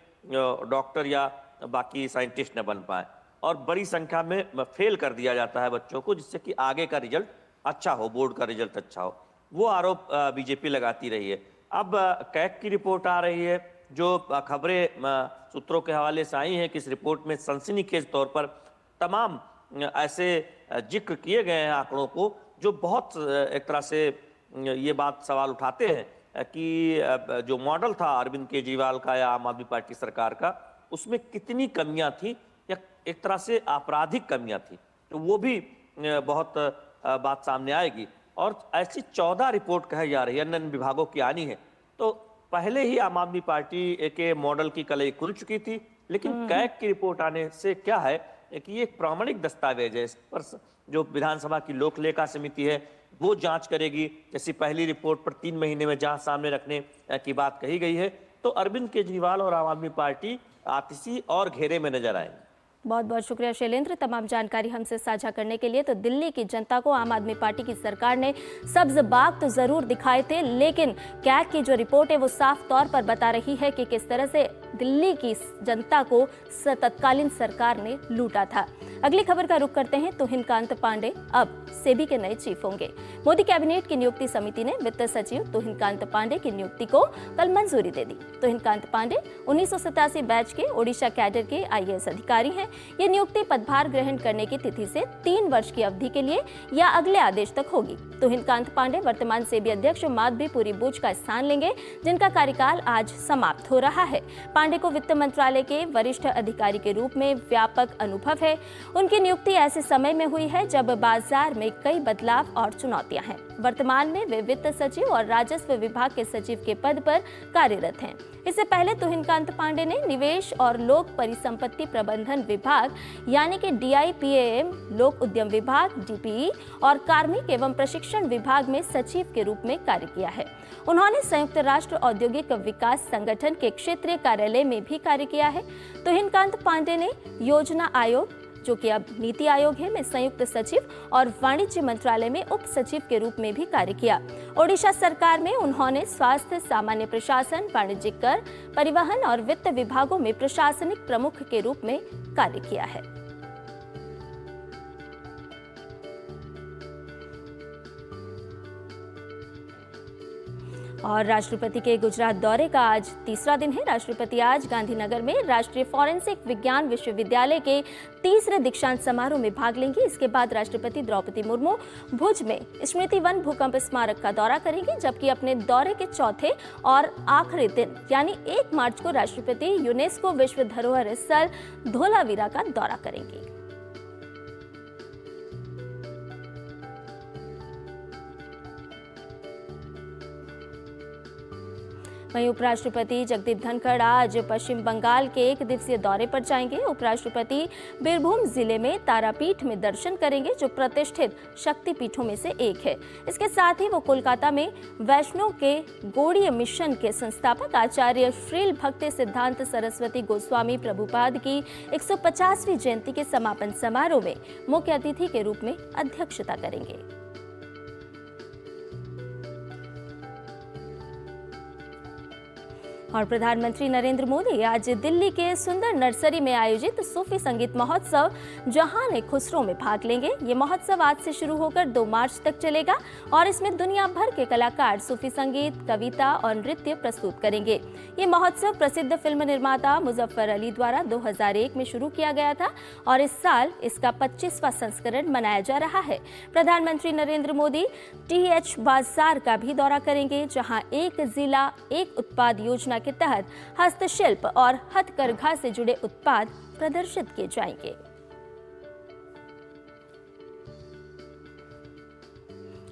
डॉक्टर या बाकी साइंटिस्ट न बन पाए, और बड़ी संख्या में फेल कर दिया जाता है बच्चों को, जिससे कि आगे का रिजल्ट अच्छा हो, बोर्ड का रिजल्ट अच्छा हो। वो आरोप बीजेपी लगाती रही है। अब कैग की रिपोर्ट आ रही है, जो खबरें सूत्रों के हवाले से आई हैं कि इस रिपोर्ट में सनसनीखेज तौर पर तमाम ऐसे जिक्र किए गए हैं आंकड़ों को, जो बहुत एक तरह से ये बात सवाल उठाते हैं कि जो मॉडल था अरविंद केजरीवाल का या आम आदमी पार्टी सरकार का, उसमें कितनी कमियां थी या एक तरह से आपराधिक कमियां थी, तो वो भी बहुत बात सामने आएगी। और ऐसी 14 रिपोर्ट कही जा रही है, अन्य विभागों की आनी है। तो पहले ही आम आदमी पार्टी के मॉडल की कलई खुल चुकी थी, लेकिन कैग की रिपोर्ट आने से क्या है कि ये एक प्रामाणिक दस्तावेज है। इस पर जो विधानसभा की लोक लेखा समिति है वो जांच करेगी। जैसी पहली रिपोर्ट पर 3 महीने में जांच सामने रखने की बात कही गई है, तो अरविंद केजरीवाल और आम आदमी पार्टी आतिशी और घेरे में नजर आएंगे। बहुत बहुत शुक्रिया शैलेंद्र, तमाम जानकारी हमसे साझा करने के लिए। तो दिल्ली की जनता को आम आदमी पार्टी की सरकार ने सब्ज बाग तो जरूर दिखाए थे, लेकिन कैग की जो रिपोर्ट है वो साफ तौर पर बता रही है कि किस तरह से दिल्ली की जनता को तत्कालीन सरकार ने लूटा था। अगली खबर का रुख करते हैं। तुहिनकांत पांडे अब सेबी के नए चीफ होंगे। मोदी कैबिनेट की नियुक्ति समिति ने वित्त सचिव तुहिनकांत पांडे की नियुक्ति को कल मंजूरी दे दी। तुहिनकांत पांडे 1987 बैच के ओडिशा कैडर के IAS अधिकारी हैं। ये नियुक्ति पदभार ग्रहण करने की तिथि से 3 वर्ष की अवधि के लिए या अगले आदेश तक होगी। तुहिनकांत पांडे वर्तमान सेबी अध्यक्ष माधवीपुरी बुच का स्थान लेंगे, जिनका कार्यकाल आज समाप्त हो रहा है। पांडे को वित्त मंत्रालय के वरिष्ठ अधिकारी के रूप में व्यापक अनुभव है। उनकी नियुक्ति ऐसे समय में हुई है जब बाजार में कई बदलाव और चुनौतियां हैं। वर्तमान में वे वित्त सचिव और राजस्व विभाग के सचिव के पद पर कार्यरत हैं। इससे पहले तुहिनकांत पांडे ने निवेश और लोक परिसंपत्ति प्रबंधन विभाग यानी कि DIPAM, लोक उद्यम विभाग DPE और कार्मिक एवं प्रशिक्षण विभाग में सचिव के रूप में कार्य किया है। उन्होंने संयुक्त राष्ट्र औद्योगिक विकास संगठन के क्षेत्रीय कार्यालय में भी कार्य किया है। तुहिनकांत पांडे ने योजना आयोग, जो कि अब नीति आयोग है, में संयुक्त सचिव और वाणिज्य मंत्रालय में उप सचिव के रूप में भी कार्य किया। ओडिशा सरकार में उन्होंने स्वास्थ्य, सामान्य प्रशासन, वाणिज्यिक कर, परिवहन और वित्त विभागों में प्रशासनिक प्रमुख के रूप में कार्य किया है। और राष्ट्रपति के गुजरात दौरे का आज तीसरा दिन है। राष्ट्रपति आज गांधीनगर में राष्ट्रीय फॉरेंसिक विज्ञान विश्वविद्यालय के तीसरे दीक्षांत समारोह में भाग लेंगे। इसके बाद राष्ट्रपति द्रौपदी मुर्मू भुज में स्मृति वन भूकंप स्मारक का दौरा करेंगे, जबकि अपने दौरे के चौथे और आखिरी दिन यानी 1 मार्च को राष्ट्रपति यूनेस्को विश्व धरोहर स्थल धोलावीरा का दौरा करेंगे। वहीं उपराष्ट्रपति जगदीप धनखड़ आज पश्चिम बंगाल के 1 दिवसीय दौरे पर जाएंगे। उपराष्ट्रपति बीरभूम जिले में तारापीठ में दर्शन करेंगे, जो प्रतिष्ठित शक्तिपीठों में से एक है। इसके साथ ही वो कोलकाता में वैष्णो के गौड़ीय मिशन के संस्थापक आचार्य श्रील भक्ति सिद्धांत सरस्वती गोस्वामी प्रभुपाद की 150वीं जयंती के समापन समारोह में मुख्य अतिथि के रूप में अध्यक्षता करेंगे। और प्रधानमंत्री नरेंद्र मोदी आज दिल्ली के सुंदर नर्सरी में आयोजित सूफी संगीत महोत्सव जहान खुसरो में भाग लेंगे। ये महोत्सव आज से शुरू होकर 2 मार्च तक चलेगा और इसमें दुनिया भर के कलाकार सूफी संगीत, कविता और नृत्य प्रस्तुत करेंगे। ये महोत्सव प्रसिद्ध फिल्म निर्माता मुजफ्फर अली द्वारा 2001 में शुरू किया गया था और इस साल इसका 25वां संस्करण मनाया जा रहा है। प्रधानमंत्री नरेंद्र मोदी TH बाजार का भी दौरा करेंगे, जहां एक जिला एक उत्पाद योजना के तहत हस्तशिल्प और हथकरघा से जुड़े उत्पाद प्रदर्शित किए जाएंगे।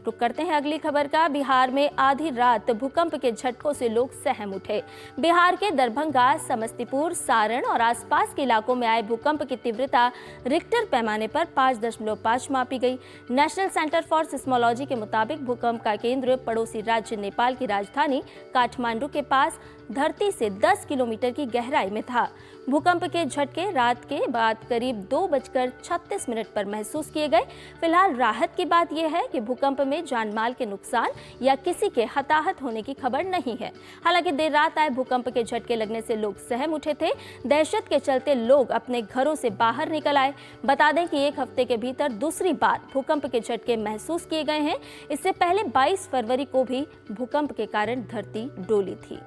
रुक करते हैं अगली खबर का। बिहार में आधी रात भूकंप के झटकों से लोग सहम उठे। बिहार के दरभंगा, समस्तीपुर, सारण और आसपास के इलाकों में आए भूकंप की तीव्रता रिक्टर पैमाने पर 5.5 मापी गई। नेशनल सेंटर फॉर सिस्मोलॉजी के मुताबिक भूकंप का केंद्र पड़ोसी राज्य नेपाल की राजधानी काठमांडू के पास धरती से 10 किलोमीटर की गहराई में था। भूकंप के झटके रात के बाद करीब 2:36 पर महसूस किए गए। फिलहाल राहत की बात यह है कि भूकंप में जानमाल के नुकसान या किसी के हताहत होने की खबर नहीं है। हालांकि देर रात आए भूकंप के झटके लगने से लोग सहम उठे थे। दहशत के चलते लोग अपने घरों से बाहर निकल आए। बता दें कि 1 हफ्ते के भीतर दूसरी बार भूकंप के झटके महसूस किए गए हैं। इससे पहले 22 फरवरी को भी भूकंप के कारण धरती डोली थी।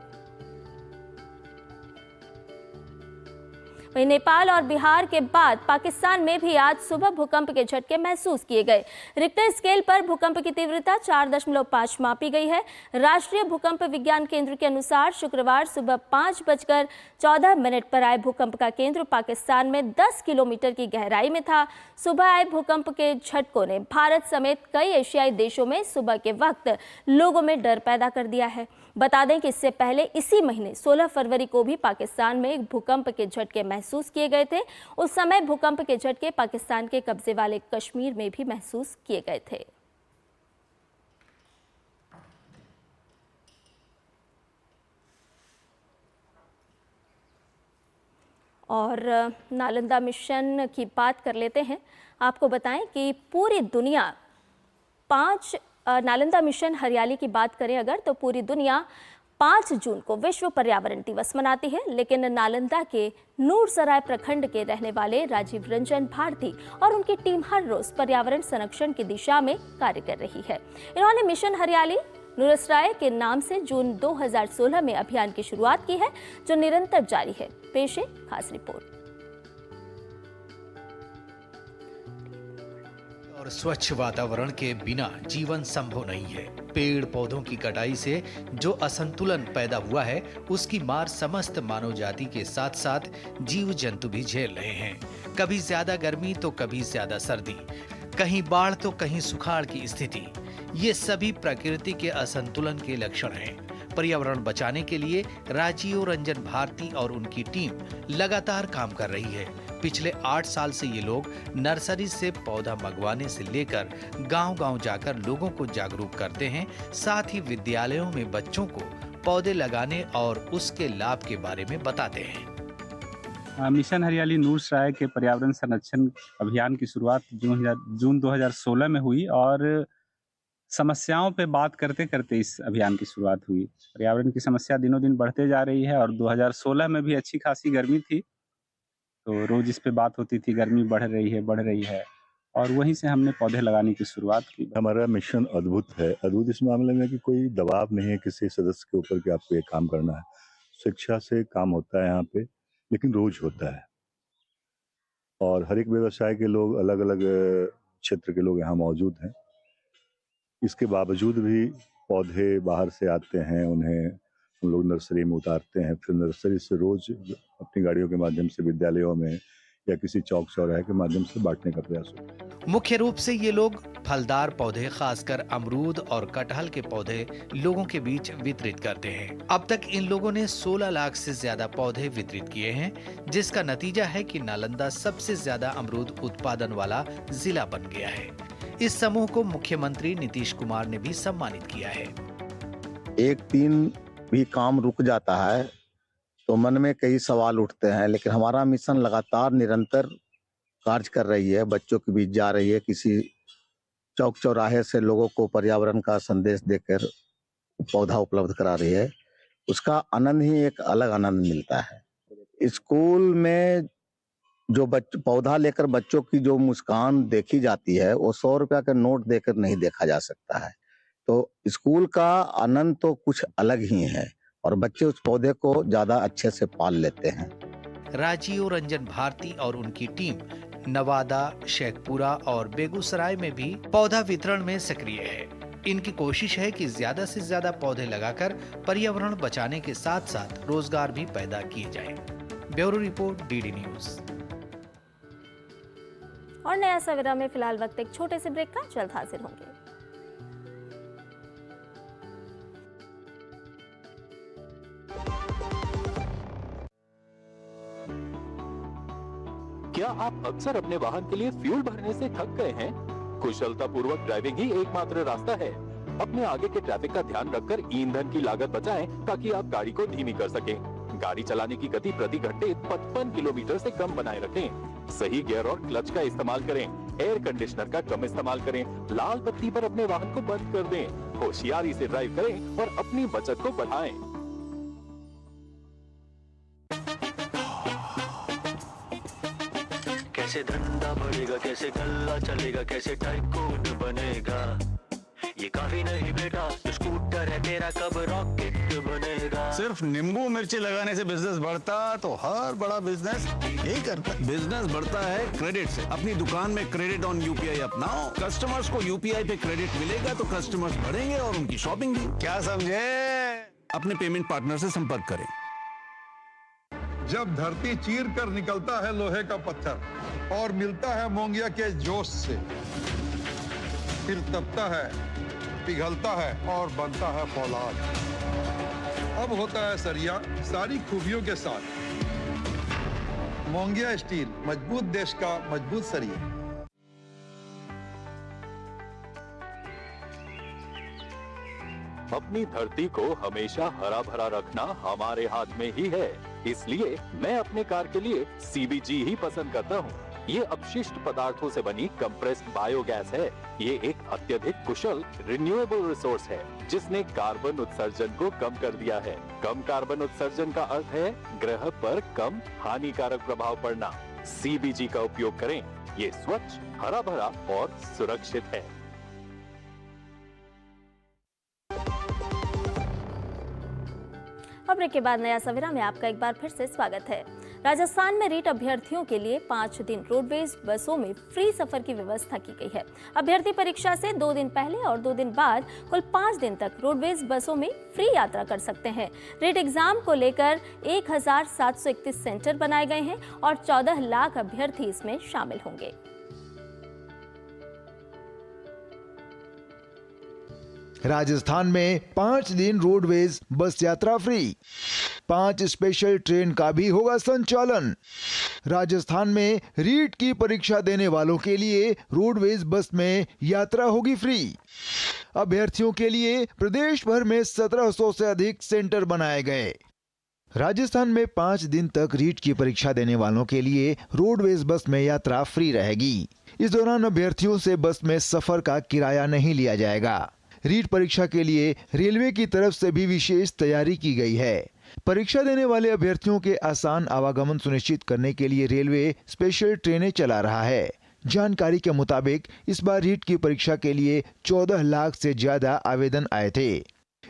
वहीं नेपाल और बिहार के बाद पाकिस्तान में भी आज सुबह भूकंप के झटके महसूस किए गए। रिक्टर स्केल पर भूकंप की तीव्रता 4.5 मापी गई है। राष्ट्रीय भूकंप विज्ञान केंद्र के अनुसार शुक्रवार सुबह 5:14 पर आए भूकंप का केंद्र पाकिस्तान में 10 किलोमीटर की गहराई में था। सुबह आए भूकंप के झटकों ने भारत समेत कई एशियाई देशों में सुबह के वक्त लोगों में डर पैदा कर दिया है। बता दें कि इससे पहले इसी महीने 16 फरवरी को भी पाकिस्तान में भूकंप के झटके महसूस किए गए थे। उस समय भूकंप के झटके पाकिस्तान के कब्जे वाले कश्मीर में भी महसूस किए गए थे। और नालंदा मिशन की बात कर लेते हैं। आपको बताएं कि पूरी दुनिया नालंदा मिशन हरियाली की बात करें अगर, तो पूरी दुनिया 5 जून को विश्व पर्यावरण दिवस मनाती है। लेकिन नालंदा के नूरसराय प्रखंड के रहने वाले राजीव रंजन भारती और उनकी टीम हर रोज पर्यावरण संरक्षण की दिशा में कार्य कर रही है। इन्होंने मिशन हरियाली नूरसराय के नाम से जून 2016 में अभियान की शुरुआत की है, जो निरंतर जारी है। पेश है खास रिपोर्ट। और स्वच्छ वातावरण के बिना जीवन संभव नहीं है। पेड़ पौधों की कटाई से जो असंतुलन पैदा हुआ है, उसकी मार समस्त मानव जाति के साथ साथ जीव जंतु भी झेल रहे हैं। कभी ज्यादा गर्मी तो कभी ज्यादा सर्दी, कहीं बाढ़ तो कहीं सुखाड़ की स्थिति। ये सभी प्रकृति के असंतुलन के लक्षण हैं। पर्यावरण बचाने के लिए राजीव रंजन भारती और उनकी टीम लगातार काम कर रही है। पिछले 8 साल से ये लोग नर्सरी से पौधा मंगवाने से लेकर गांव-गांव जाकर लोगों को जागरूक करते हैं। साथ ही विद्यालयों में बच्चों को पौधे लगाने और उसके लाभ के बारे में बताते हैं। मिशन हरियाली नूरसराय के पर्यावरण संरक्षण अभियान की शुरुआत जून 2016 में हुई और समस्याओं पे बात करते करते इस अभियान की शुरुआत हुई। पर्यावरण की समस्या दिनों दिन बढ़ते जा रही है और 2016 में भी अच्छी खासी गर्मी थी, तो रोज इस पे बात होती थी, गर्मी बढ़ रही है और वहीं से हमने पौधे लगाने की शुरुआत की। हमारा मिशन अद्भुत है। अद्भुत इस मामले में कि कोई दबाव नहीं है किसी सदस्य के ऊपर कि आपको ये काम करना है। शिक्षा से काम होता है यहाँ पे, लेकिन रोज होता है और हर एक व्यवसाय के लोग, अलग अलग क्षेत्र के लोग यहाँ मौजूद हैं। इसके बावजूद भी पौधे बाहर से आते हैं, उन्हें हम लोग नर्सरी में उतारते हैं, फिर नर्सरी से रोज अपनी गाड़ियों के माध्यम से विद्यालयों में या किसी चौक चौराहे के माध्यम से बांटने का प्रयास होता है। मुख्य रूप से ये लोग फलदार पौधे, खासकर अमरूद और कटहल के पौधे लोगों के बीच वितरित करते हैं। अब तक इन लोगों ने 16 लाख से ज्यादा पौधे वितरित किए हैं, जिसका नतीजा है कि नालंदा सबसे ज्यादा अमरूद उत्पादन वाला जिला बन गया है। इस समूह को मुख्यमंत्री नीतीश कुमार ने भी सम्मानित किया है। एक दिन भी काम रुक जाता है तो मन में कई सवाल उठते हैं, लेकिन हमारा मिशन लगातार निरंतर कार्य कर रही है, बच्चों के बीच जा रही है, किसी चौक चौराहे से लोगों को पर्यावरण का संदेश देकर पौधा उपलब्ध करा रही है। उसका आनंद ही एक अलग आनंद मिलता है। स्कूल में जो पौधा लेकर बच्चों की जो मुस्कान देखी जाती है, वो 100 रुपया का नोट देकर नहीं देखा जा सकता है। तो स्कूल का आनंद तो कुछ अलग ही है और बच्चे उस पौधे को ज्यादा अच्छे से पाल लेते हैं। राजीव रंजन भारती और उनकी टीम नवादा, शेखपुरा और बेगूसराय में भी पौधा वितरण में सक्रिय है। इनकी कोशिश है कि ज्यादा से ज्यादा पौधे लगाकर पर्यावरण बचाने के साथ साथ रोजगार भी पैदा किए जाएं। Bureau report, DD news. और नया सवेरा में फिलहाल वक्त एक छोटे से ब्रेक का, जल्द हाजिर होंगे। क्या आप अक्सर अपने वाहन के लिए फ्यूल भरने से थक गए हैं? कुशलता पूर्वक ड्राइविंग ही एकमात्र रास्ता है। अपने आगे के ट्रैफिक का ध्यान रखकर ईंधन की लागत बचाएं ताकि आप गाड़ी को धीमी कर सकें। गाड़ी चलाने की गति प्रति घंटे 55 किलोमीटर से कम बनाए रखें। सही गियर और क्लच का इस्तेमाल करें। एयर कंडीशनर का कम इस्तेमाल करें। लाल बत्ती पर अपने वाहन को बंद कर दें। होशियारी से ड्राइव करें और अपनी बचत को बढ़ाएं। कैसे धंधा बढ़ेगा, कैसे गल्ला चलेगा, कैसे टाइकून बनेगा, ये काफी नहीं बेटा, स्कूटर है तेरा, कब रॉकेट बनेगा। सिर्फ नींबू मिर्ची लगाने से बिजनेस बढ़ता तो हर बड़ा बिजनेस यही करता। बिजनेस बढ़ता है क्रेडिट से। अपनी दुकान में क्रेडिट ऑन यूपीआई अपनाओ। कस्टमर्स को यूपीआई पे क्रेडिट मिलेगा तो कस्टमर्स बढ़ेंगे और उनकी शॉपिंग भी। क्या समझे? अपने पेमेंट पार्टनर से संपर्क करें। जब धरती चीर कर निकलता है लोहे का पत्थर और मिलता है मोंगिया के जोश से, फिर तपता है, पिघलता है और बनता है फौलाद। अब होता है सरिया सारी खूबियों के साथ। मोंगिया स्टील, मजबूत देश का मजबूत सरिया। अपनी धरती को हमेशा हरा भरा रखना हमारे हाथ में ही है। इसलिए मैं अपने कार के लिए सीबीजी ही पसंद करता हूँ। ये अपशिष्ट पदार्थों से बनी कंप्रेस्ड बायोगैस है। ये एक अत्यधिक कुशल रिन्यूएबल रिसोर्स है जिसने कार्बन उत्सर्जन को कम कर दिया है। कम कार्बन उत्सर्जन का अर्थ है ग्रह पर कम हानिकारक प्रभाव पड़ना। सीबीजी का उपयोग करें। ये स्वच्छ, हरा भरा और सुरक्षित है। खबरों के बाद नया सवेरा में आपका एक बार फिर से स्वागत है। राजस्थान में रीट अभ्यर्थियों के लिए 5 दिन रोडवेज बसों में फ्री सफर की व्यवस्था की गई है। अभ्यर्थी परीक्षा से 2 दिन पहले और 2 दिन बाद कुल 5 दिन तक रोडवेज बसों में फ्री यात्रा कर सकते हैं। रीट एग्जाम को लेकर 1731 सेंटर बनाए गए हैं और 14 लाख अभ्यर्थी इसमें शामिल होंगे। राजस्थान में 5 दिन रोडवेज बस यात्रा फ्री, 5 स्पेशल ट्रेन का भी होगा संचालन। राजस्थान में रीट की परीक्षा देने वालों के लिए रोडवेज बस में यात्रा होगी फ्री। अभ्यर्थियों के लिए प्रदेश भर में 1700 से अधिक सेंटर बनाए गए। राजस्थान में 5 दिन तक रीट की परीक्षा देने वालों के लिए रोडवेज बस में यात्रा फ्री रहेगी। इस दौरान अभ्यर्थियों से बस में सफर का किराया नहीं लिया जाएगा। रीट परीक्षा के लिए रेलवे की तरफ से भी विशेष तैयारी की गई है। परीक्षा देने वाले अभ्यर्थियों के आसान आवागमन सुनिश्चित करने के लिए रेलवे स्पेशल ट्रेनें चला रहा है। जानकारी के मुताबिक इस बार रीट की परीक्षा के लिए 14 लाख से ज्यादा आवेदन आए थे।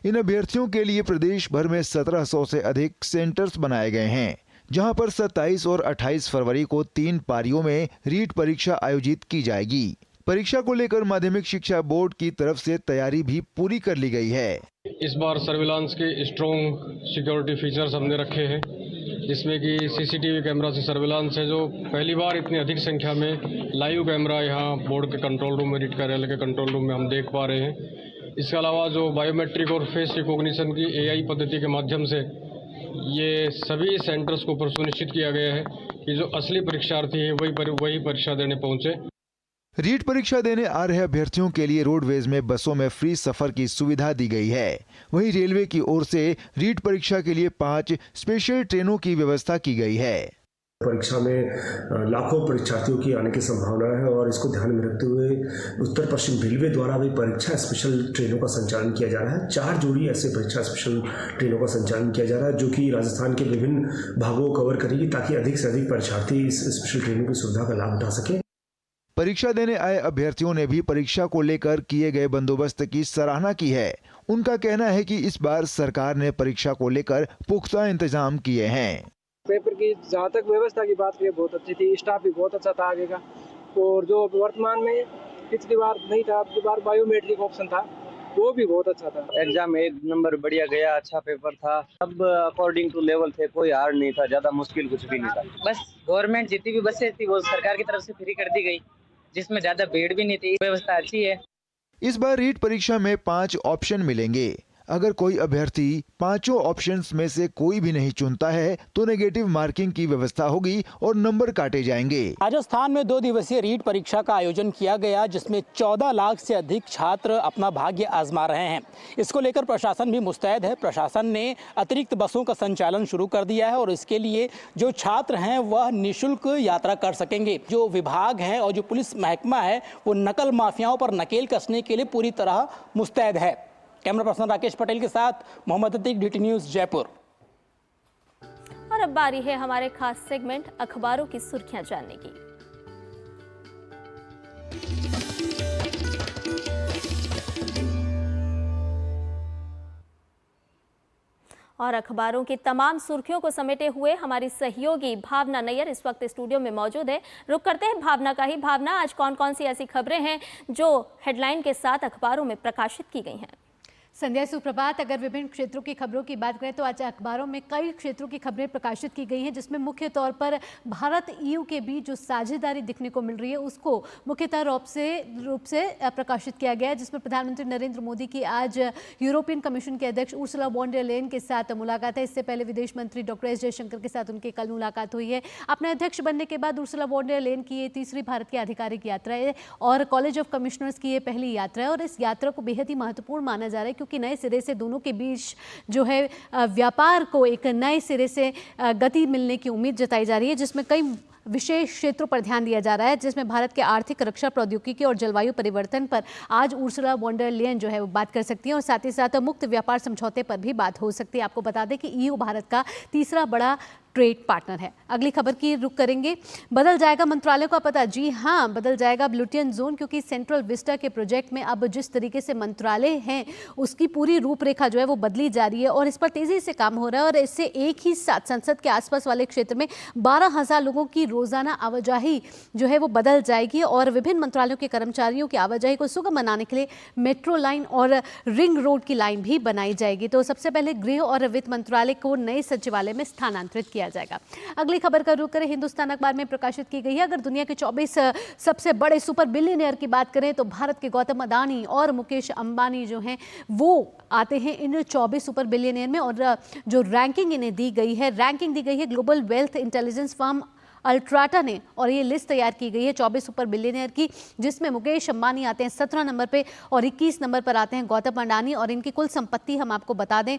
इन अभ्यर्थियों के लिए प्रदेश भर में 1700 से अधिक सेंटर्स बनाए गए हैं, जहां पर 27 और 28 फरवरी को 3 पारियों में रीट परीक्षा आयोजित की जाएगी। परीक्षा को लेकर माध्यमिक शिक्षा बोर्ड की तरफ से तैयारी भी पूरी कर ली गई है। इस बार सर्विलांस के स्ट्रॉन्ग सिक्योरिटी फीचर्स हमने रखे हैं, जिसमें कि सीसीटीवी कैमरा से सर्विलांस है, जो पहली बार इतनी अधिक संख्या में लाइव कैमरा यहाँ बोर्ड के कंट्रोल रूम में, रीट कार्यालय के कंट्रोल रूम में हम देख पा रहे हैं। इसके अलावा जो बायोमेट्रिक और फेस रिकॉग्निशन की AI पद्धति के माध्यम से ये सभी सेंटर्स को ऊपर सुनिश्चित किया गया है कि जो असली परीक्षार्थी है वही परीक्षा देने पहुंचे। रीट परीक्षा देने आ रहे अभ्यर्थियों के लिए रोडवेज में बसों में फ्री सफर की सुविधा दी गई है। वहीं रेलवे की ओर से रीट परीक्षा के लिए 5 स्पेशल ट्रेनों की व्यवस्था की गई है। परीक्षा में लाखों परीक्षार्थियों की आने की संभावना है और इसको ध्यान में रखते हुए उत्तर पश्चिम रेलवे द्वारा भी परीक्षा स्पेशल ट्रेनों का संचालन किया जा रहा है। 4 जोड़ी ऐसे परीक्षा स्पेशल ट्रेनों का संचालन किया जा रहा है, जो कि राजस्थान के विभिन्न भागों को कवर करेगी, ताकि अधिक से अधिक परीक्षार्थी इस स्पेशल ट्रेनों की सुविधा का लाभ उठा सके। परीक्षा देने आए अभ्यर्थियों ने भी परीक्षा को लेकर किए गए बंदोबस्त की सराहना की है। उनका कहना है कि इस बार सरकार ने परीक्षा को लेकर पुख्ता इंतजाम किए हैं। पेपर की जहाँ तक व्यवस्था की बात करें बहुत अच्छी थी, स्टाफ भी बहुत अच्छा था आगे का, और जो वर्तमान में पिछली बार नहीं था, पिछली बार बायोमेट्रिक ऑप्शन था, वो भी बहुत अच्छा था। एग्जाम 1 नंबर बढ़िया गया, अच्छा पेपर था, सब अकॉर्डिंग टू लेवल थे, कोई हार्ड नहीं था, ज्यादा मुश्किल कुछ भी नहीं था। बस गवर्नमेंट जितनी भी बसें थी वो सरकार की तरफ से फ्री कर दी गई, जिसमें ज्यादा भीड़ भी नहीं थी, व्यवस्था अच्छी है। इस बार रीट परीक्षा में 5 ऑप्शन मिलेंगे। अगर कोई अभ्यर्थी 5 ऑप्शंस में से कोई भी नहीं चुनता है तो नेगेटिव मार्किंग की व्यवस्था होगी और नंबर काटे जाएंगे। राजस्थान में 2 दिवसीय रीट परीक्षा का आयोजन किया गया, जिसमें 14 लाख से अधिक छात्र अपना भाग्य आजमा रहे हैं। इसको लेकर प्रशासन भी मुस्तैद है। प्रशासन ने अतिरिक्त बसों का संचालन शुरू कर दिया है और इसके लिए जो छात्र हैं वह निःशुल्क यात्रा कर सकेंगे। जो विभाग है और जो पुलिस महकमा है वो नकल माफियाओं पर नकेल कसने के लिए पूरी तरह मुस्तैद है। कैमरा पर्सन राकेश पटेल के साथ मोहम्मद अतीक, DT न्यूज़, जयपुर। और अब बारी है हमारे खास सेगमेंट अखबारों की सुर्खियां जानने की। और अखबारों की तमाम सुर्खियों को समेटे हुए हमारी सहयोगी भावना नैयर इस वक्त स्टूडियो में मौजूद है। रुक करते हैं भावना का ही। भावना, आज कौन कौन सी ऐसी खबरें हैं जो हेडलाइन के साथ अखबारों में प्रकाशित की गई हैं? संध्या, सुप्रभात। अगर विभिन्न क्षेत्रों की खबरों की बात करें तो आज अखबारों में कई क्षेत्रों की खबरें प्रकाशित की गई हैं, जिसमें मुख्य तौर पर भारत EU के बीच जो साझेदारी दिखने को मिल रही है उसको मुख्यतः रूप से प्रकाशित किया गया है, जिसमें प्रधानमंत्री नरेंद्र मोदी की आज यूरोपियन कमीशन के अध्यक्ष उर्सुला वॉन डर लेयन के साथ मुलाकात है। इससे पहले विदेश मंत्री डॉक्टर S जयशंकर के साथ उनकी कल मुलाकात हुई है। अपने अध्यक्ष बनने के बाद उर्सुला वॉन डर लेयन की ये 3री भारत की आधिकारिक यात्रा है और कॉलेज ऑफ कमिश्नर्स की ये पहली यात्रा है और इस यात्रा को बेहद ही महत्वपूर्ण माना जा रहा है, क्योंकि नए सिरे से दोनों के बीच जो है व्यापार को एक नए सिरे से गति मिलने की उम्मीद जताई जा रही है, जिसमें कई विशेष क्षेत्रों पर ध्यान दिया जा रहा है, जिसमें भारत के आर्थिक, रक्षा, प्रौद्योगिकी और जलवायु परिवर्तन पर आज उर्सुला वॉन डर लेयन जो है वो बात कर सकती हैं और साथ ही साथ मुक्त व्यापार समझौते पर भी बात हो सकती है। आपको बता दें कि EU भारत का तीसरा बड़ा ट्रेड पार्टनर है। अगली खबर की रुख करेंगे, बदल जाएगा मंत्रालय का पता। जी हाँ, बदल जाएगा ब्लूटियन जोन, क्योंकि सेंट्रल विस्टा के प्रोजेक्ट में अब जिस तरीके से मंत्रालय हैं उसकी पूरी रूपरेखा जो है वो बदली जा रही है और इस पर तेजी से काम हो रहा है। और इससे एक ही साथ संसद के आसपास वाले क्षेत्र में 12,000 लोगों की रोजाना आवाजाही जो है वो बदल जाएगी और विभिन्न मंत्रालयों के कर्मचारियों की आवाजाही को सुगम बनाने के लिए मेट्रो लाइन और रिंग रोड की लाइन भी बनाई जाएगी। तो सबसे पहले गृह और वित्त मंत्रालय को नए सचिवालय में स्थानांतरित किया जाएगा। अगली खबर का रुख करें, हिंदुस्तान अखबार में प्रकाशित की गई है। अगर दुनिया के 24 सबसे बड़े सुपर बिलियनियर की बात करें तो भारत के गौतम अडानी और मुकेश अंबानी जो हैं वो आते हैं इन 24 सुपर बिलियनियर में। और जो रैंकिंग इन्हें दी गई है, ग्लोबल वेल्थ इंटेलिजेंस फर्म अल्ट्राटा ने, और ये लिस्ट तैयार की गई है 24 सुपर बिलियनियर की, जिसमें मुकेश अंबानी आते हैं 17 नंबर पे और 21 नंबर पर आते हैं गौतम अडानी। और इनकी कुल संपत्ति हम आपको बता दें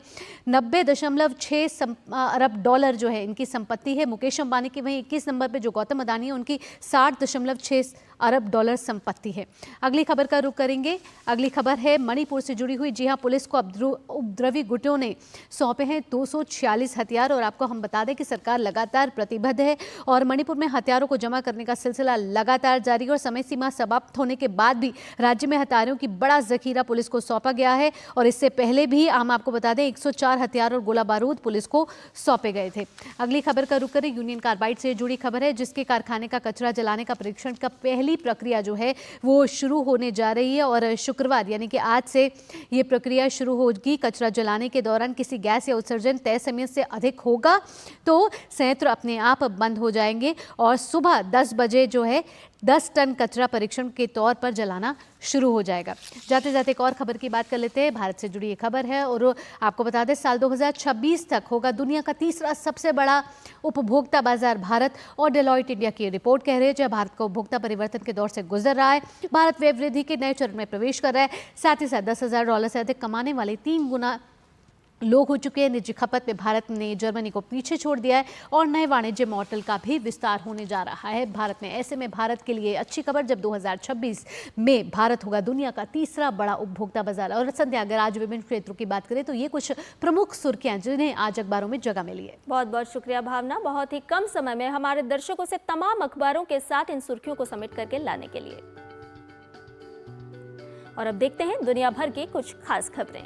90.6 अरब डॉलर जो है इनकी संपत्ति है मुकेश अंबानी की। वहीं 21 नंबर पे जो गौतम अडानी है उनकी 60.6 अरब डॉलर संपत्ति है। अगली खबर का रुख करेंगे, अगली खबर है मणिपुर से जुड़ी हुई। जी हाँ, पुलिस को उपद्रवी गुटों ने सौंपे हैं 246 हथियार और आपको हम बता दें कि सरकार लगातार प्रतिबद्ध है और मणिपुर में हथियारों को जमा करने का सिलसिला लगातार जारी है और समय सीमा समाप्त होने के बाद भी राज्य में हथियारों की बड़ा जखीरा पुलिस को सौंपा गया है। और इससे पहले भी हम आपको बता दें 104 हथियार और गोला बारूद पुलिस को सौंपे गए थे। अगली खबर का रुख करें, यूनियन कार्बाइड से जुड़ी खबर है, जिसके कारखाने का कचरा जलाने का परीक्षण का पहली प्रक्रिया जो है वो शुरू होने जा रही है और शुक्रवार यानी कि आज से ये प्रक्रिया शुरू होगी। कचरा जलाने के दौरान किसी गैस या उत्सर्जन तय समय से अधिक होगा तो संयंत्र अपने आप बंद हो जाएंगे और सुबह 10 बजे जो है 10 टन कचरा परीक्षण के तौर पर जलाना शुरू हो जाएगा। जाते जाते एक और खबर की बात कर लेते हैं, भारत से जुड़ी ये खबर है और आपको बता दें साल 2026 तक होगा दुनिया का तीसरा सबसे बड़ा उपभोक्ता बाजार भारत। और डेलॉयट इंडिया की रिपोर्ट कह रही है जब भारत का उपभोक्ता परिवर्तन के दौर से गुजर रहा है, भारत व्यय वृद्धि के नए चरण में प्रवेश कर रहा है। साथ ही साथ $10,000 से अधिक कमाने वाले 3 गुना लोग हो चुके हैं। निजी खपत में भारत ने जर्मनी को पीछे छोड़ दिया है और नए वाणिज्य मॉडल का भी विस्तार होने जा रहा है भारत में। ऐसे में भारत के लिए अच्छी खबर, जब 2026 में भारत होगा दुनिया का तीसरा बड़ा उपभोक्ता बाजार। और संध्या, अगर आज विभिन्न क्षेत्रों की बात करें तो ये कुछ प्रमुख सुर्खियां जिन्हें आज अखबारों में जगह मिली है। बहुत बहुत शुक्रिया भावना, बहुत ही कम समय में हमारे दर्शकों से तमाम अखबारों के साथ इन सुर्खियों को समेट करके लाने के लिए। और अब देखते हैं दुनिया भर की कुछ खास खबरें।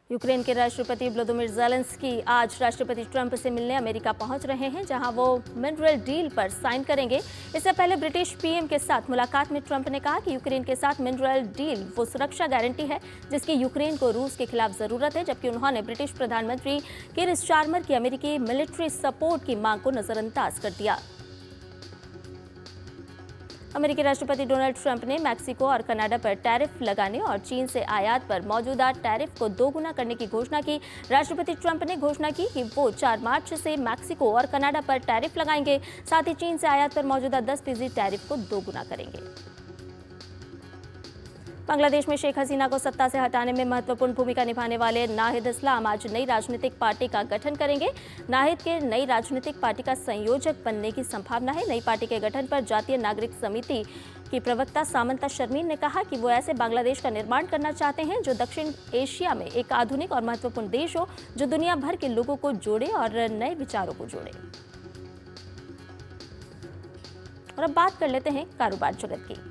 यूक्रेन के राष्ट्रपति व्लादिमीर ज़ेलेंस्की आज राष्ट्रपति ट्रंप से मिलने अमेरिका पहुंच रहे हैं, जहां वो मिनरल डील पर साइन करेंगे। इससे पहले ब्रिटिश पीएम के साथ मुलाकात में ट्रंप ने कहा कि यूक्रेन के साथ मिनरल डील वो सुरक्षा गारंटी है जिसकी यूक्रेन को रूस के खिलाफ जरूरत है, जबकि उन्होंने ब्रिटिश प्रधानमंत्री कीर स्टारमर की अमेरिकी मिलिट्री सपोर्ट की मांग को नजरअंदाज कर दिया। अमेरिकी राष्ट्रपति डोनाल्ड ट्रंप ने मैक्सिको और कनाडा पर टैरिफ लगाने और चीन से आयात पर मौजूदा टैरिफ को दोगुना करने की घोषणा की। राष्ट्रपति ट्रंप ने घोषणा की कि वो 4 मार्च से मैक्सिको और कनाडा पर टैरिफ लगाएंगे, साथ ही चीन से आयात पर मौजूदा 10% टैरिफ को दोगुना करेंगे। बांग्लादेश में शेख हसीना को सत्ता से हटाने में महत्वपूर्ण भूमिका निभाने वाले नाहिद इस्लाम आज नई राजनीतिक पार्टी का गठन करेंगे। नाहिद के नई राजनीतिक पार्टी का संयोजक बनने की संभावना है। नई पार्टी के गठन पर जातीय नागरिक समिति की प्रवक्ता सामंता शर्मीन ने कहा कि वो ऐसे बांग्लादेश का निर्माण करना चाहते हैं जो दक्षिण एशिया में एक आधुनिक और महत्वपूर्ण देश हो, जो दुनिया भर के लोगों को जोड़े और नए विचारों को जोड़े। और अब बात कर लेते हैं कारोबार जगत की।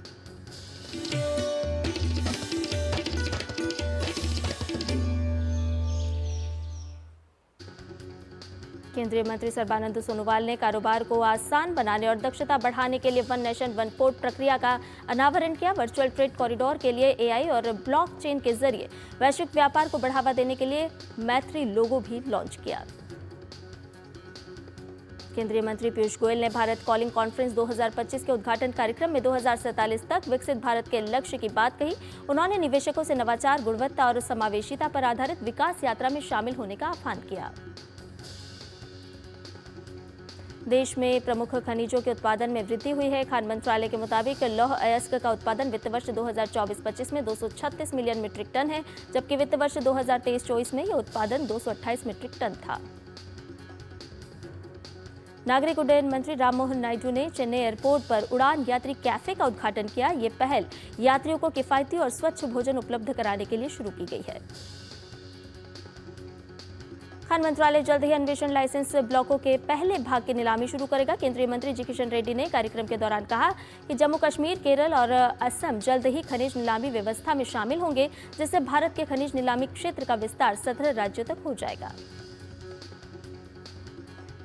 केंद्रीय मंत्री सर्बानंद सोनोवाल ने कारोबार को आसान बनाने और दक्षता बढ़ाने के लिए वन नेशन वन पोर्ट प्रक्रिया का अनावरण किया। वर्चुअल ट्रेड कॉरिडोर के लिए एआई और ब्लॉकचेन के जरिए वैश्विक व्यापार को बढ़ावा देने के लिए मैत्री लोगो भी लॉन्च किया। केंद्रीय मंत्री पीयूष गोयल ने भारत कॉलिंग कॉन्फ्रेंस 2025 के उद्घाटन कार्यक्रम में 2047 तक विकसित भारत के लक्ष्य की बात कही। उन्होंने निवेशकों से नवाचार, गुणवत्ता और समावेशिता पर आधारित विकास यात्रा में शामिल होने का आह्वान किया। देश में प्रमुख खनिजों के उत्पादन में वृद्धि हुई है। खान मंत्रालय के मुताबिक लौह अयस्क का उत्पादन वित्त वर्ष 2024-25 में 236 मिलियन मीट्रिक टन है, जबकि वित्त वर्ष 2023-24 में यह उत्पादन 228 मीट्रिक टन था। नागरिक उड्डयन मंत्री राममोहन नायडू ने चेन्नई एयरपोर्ट पर उड़ान यात्री कैफे का उद्घाटन किया। ये पहल यात्रियों को किफायती और स्वच्छ भोजन उपलब्ध कराने के लिए शुरू की गई है। खान मंत्रालय जल्द ही अन्वेषण लाइसेंस ब्लॉकों के पहले भाग की नीलामी शुरू करेगा। केंद्रीय मंत्री जी किशन रेड्डी ने कार्यक्रम के दौरान कहा कि जम्मू कश्मीर, केरल और असम जल्द ही खनिज नीलामी व्यवस्था में शामिल होंगे, जिससे भारत के खनिज नीलामी क्षेत्र का विस्तार 17 राज्यों तक हो जाएगा।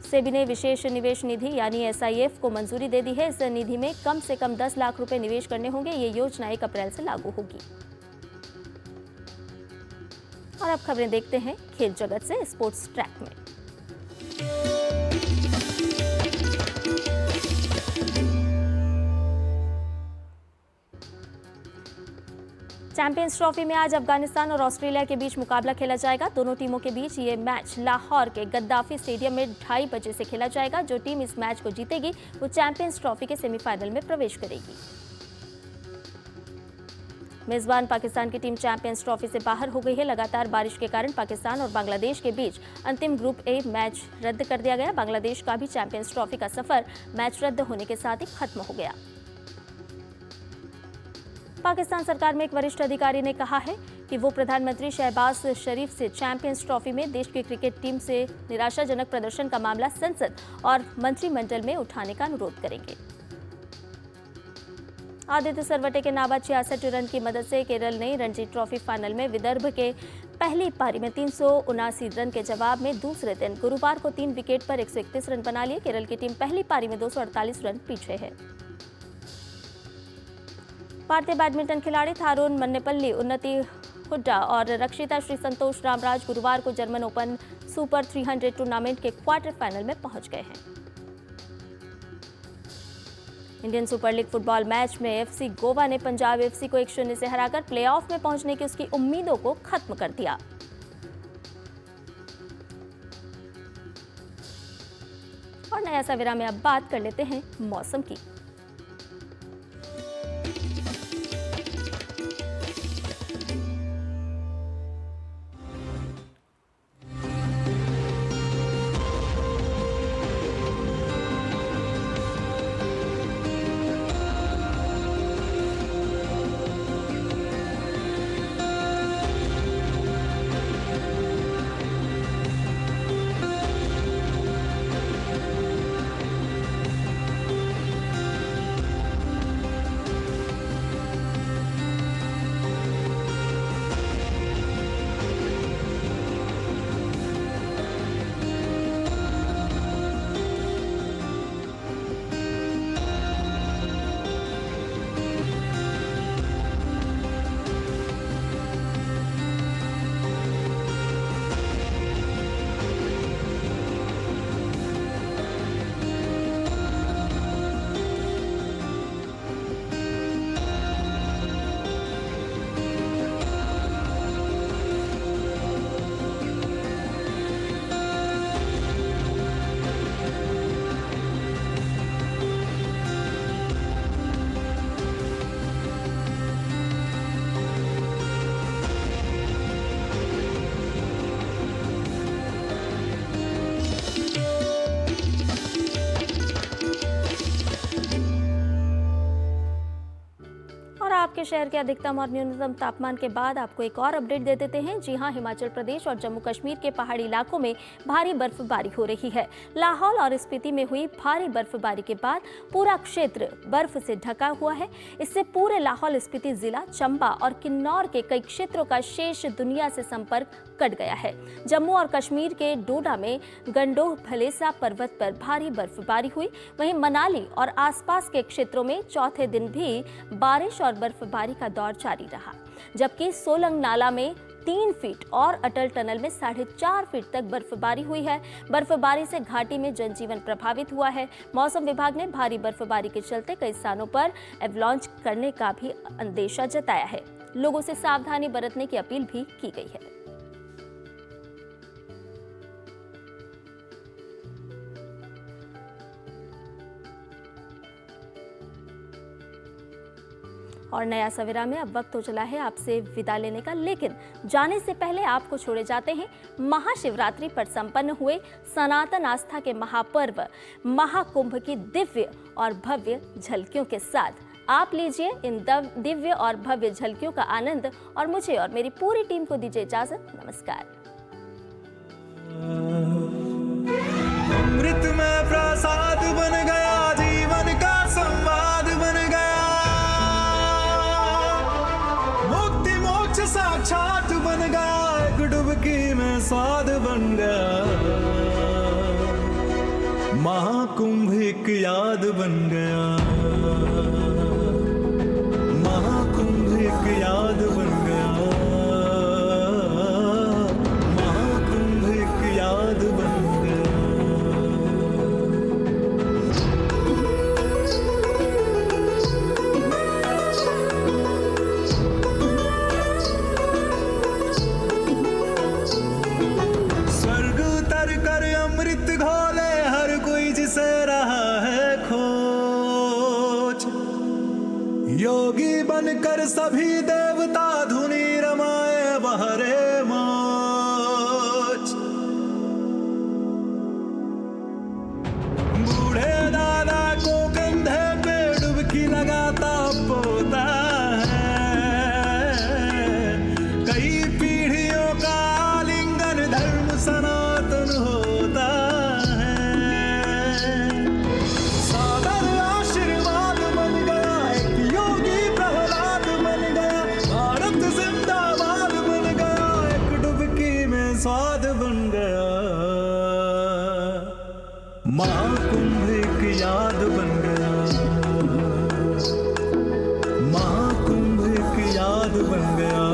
सेबी ने विशेष निवेश निधि यानी SIF को मंजूरी दे दी है। इस निधि में कम से कम 10 लाख रुपए निवेश करने होंगे। ये योजना 1 अप्रैल से लागू होगी। और अब खबरें देखते हैं खेल जगत से स्पोर्ट्स ट्रैक में। चैंपियंस ट्रॉफी में आज अफगानिस्तान और ऑस्ट्रेलिया के बीच मुकाबला खेला जाएगा। दोनों टीमों के बीच ये मैच लाहौर के गद्दाफी स्टेडियम में 2:30 बजे से खेला जाएगा। जो टीम इस मैच को जीतेगी वो चैंपियंस ट्रॉफी के सेमीफाइनल में प्रवेश करेगी। मेजबान पाकिस्तान की टीम चैंपियंस ट्रॉफी से बाहर हो गई है। लगातार बारिश के कारण पाकिस्तान और बांग्लादेश के बीच अंतिम ग्रुप ए मैच रद्द कर दिया गया। बांग्लादेश का भी चैंपियंस ट्रॉफी का सफर मैच रद्द होने के साथ ही खत्म हो गया। पाकिस्तान सरकार में एक वरिष्ठ अधिकारी ने कहा है कि वो प्रधानमंत्री शहबाज शरीफ से चैंपियंस ट्रॉफी में देश की क्रिकेट टीम से निराशाजनक प्रदर्शन का मामला संसद और मंत्रिमंडल में उठाने का अनुरोध करेंगे। आदित्य सरवटे के नाबाद 66 रन की मदद से केरल ने रणजी ट्रॉफी फाइनल में विदर्भ के पहली पारी में 379 रन के जवाब में दूसरे दिन गुरुवार को 3 विकेट पर 131 रन बना लिए। केरल की टीम पहली पारी में 248 रन पीछे है। भारतीय बैडमिंटन खिलाड़ी थारून मन्नेपल्ली, उन्नति हुड्डा और रक्षिता श्री संतोष रामराज गुरुवार को जर्मन ओपन सुपर 300 टूर्नामेंट के क्वार्टर फाइनल में पहुंच गए हैं। Indian super league football match में FC गोवा ने पंजाब FC को 1-0 से हराकर प्लेऑफ में पहुंचने की उसकी उम्मीदों को खत्म कर दिया। और नया सवेरा में अब बात कर लेते हैं मौसम की। आपके शहर के अधिकतम और न्यूनतम तापमान के बाद आपको एक और अपडेट दे देते हैं। जी हां, हिमाचल प्रदेश और जम्मू कश्मीर के पहाड़ी इलाकों में भारी बर्फबारी हो रही है। लाहौल और स्पीति में हुई भारी बर्फबारी के बाद पूरा क्षेत्र बर्फ से ढका हुआ है। इससे पूरे लाहौल स्पीति जिला, चंबा और किन्नौर के कई क्षेत्रों का शेष दुनिया से संपर्क कट गया है। जम्मू और कश्मीर के डोडा में गंडोह भलेसा पर्वत पर भारी बर्फबारी हुई। वहीं मनाली और आसपास के क्षेत्रों में चौथे दिन भी बारिश और बर्फबारी का दौर जारी रहा, जबकि सोलंग नाला में 3 फीट और अटल टनल में 4.5 फीट तक बर्फबारी हुई है। बर्फबारी से घाटी में जनजीवन प्रभावित हुआ है। मौसम विभाग ने भारी बर्फबारी के चलते कई स्थानों पर एवलांच करने का भी अंदेशा जताया है। लोगों से सावधानी बरतने की अपील भी की गई है। और नया सवेरा में अब वक्त हो चला है आपसे विदा लेने का, लेकिन जाने से पहले आपको छोड़े जाते हैं महाशिवरात्रि पर संपन्न हुए सनातन आस्था के महापर्व महाकुंभ की दिव्य और भव्य झलकियों के साथ। आप लीजिए इन दिव्य और भव्य झलकियों का आनंद और मुझे और मेरी पूरी टीम को दीजिए इजाजत। नमस्कार। अमृत में प्रसाद बन गया, जीवन का संवाद बन गया, मुक्ति मोक्ष साक्षात बन गया, एक डुबकी में स्वाद बन गया, महाकुंभ एक याद बन गया, महाकुंभ एक याद बन गया, महाकुंभ एक याद बन गया। स्वर्ग उतर कर अमृत घोले हर कोई जिसे रहा है खोज, योगी बनकर सभी देवता धुनी रमाए बहरे मौज, बूढ़े दादा को कंधे पे डुबकी लगाता पोता है, कई पीढ़ियों का आलिंगन धर्म सनातन होता है, सादर आशीर्वाद बन गया, एक योगी प्रहलाद बन गया, भारत जिंदाबाद बन गया, एक डुबकी में स्वाद बन गया, महाकुंभ एक याद बन गया, महाकुंभ एक याद बन गया।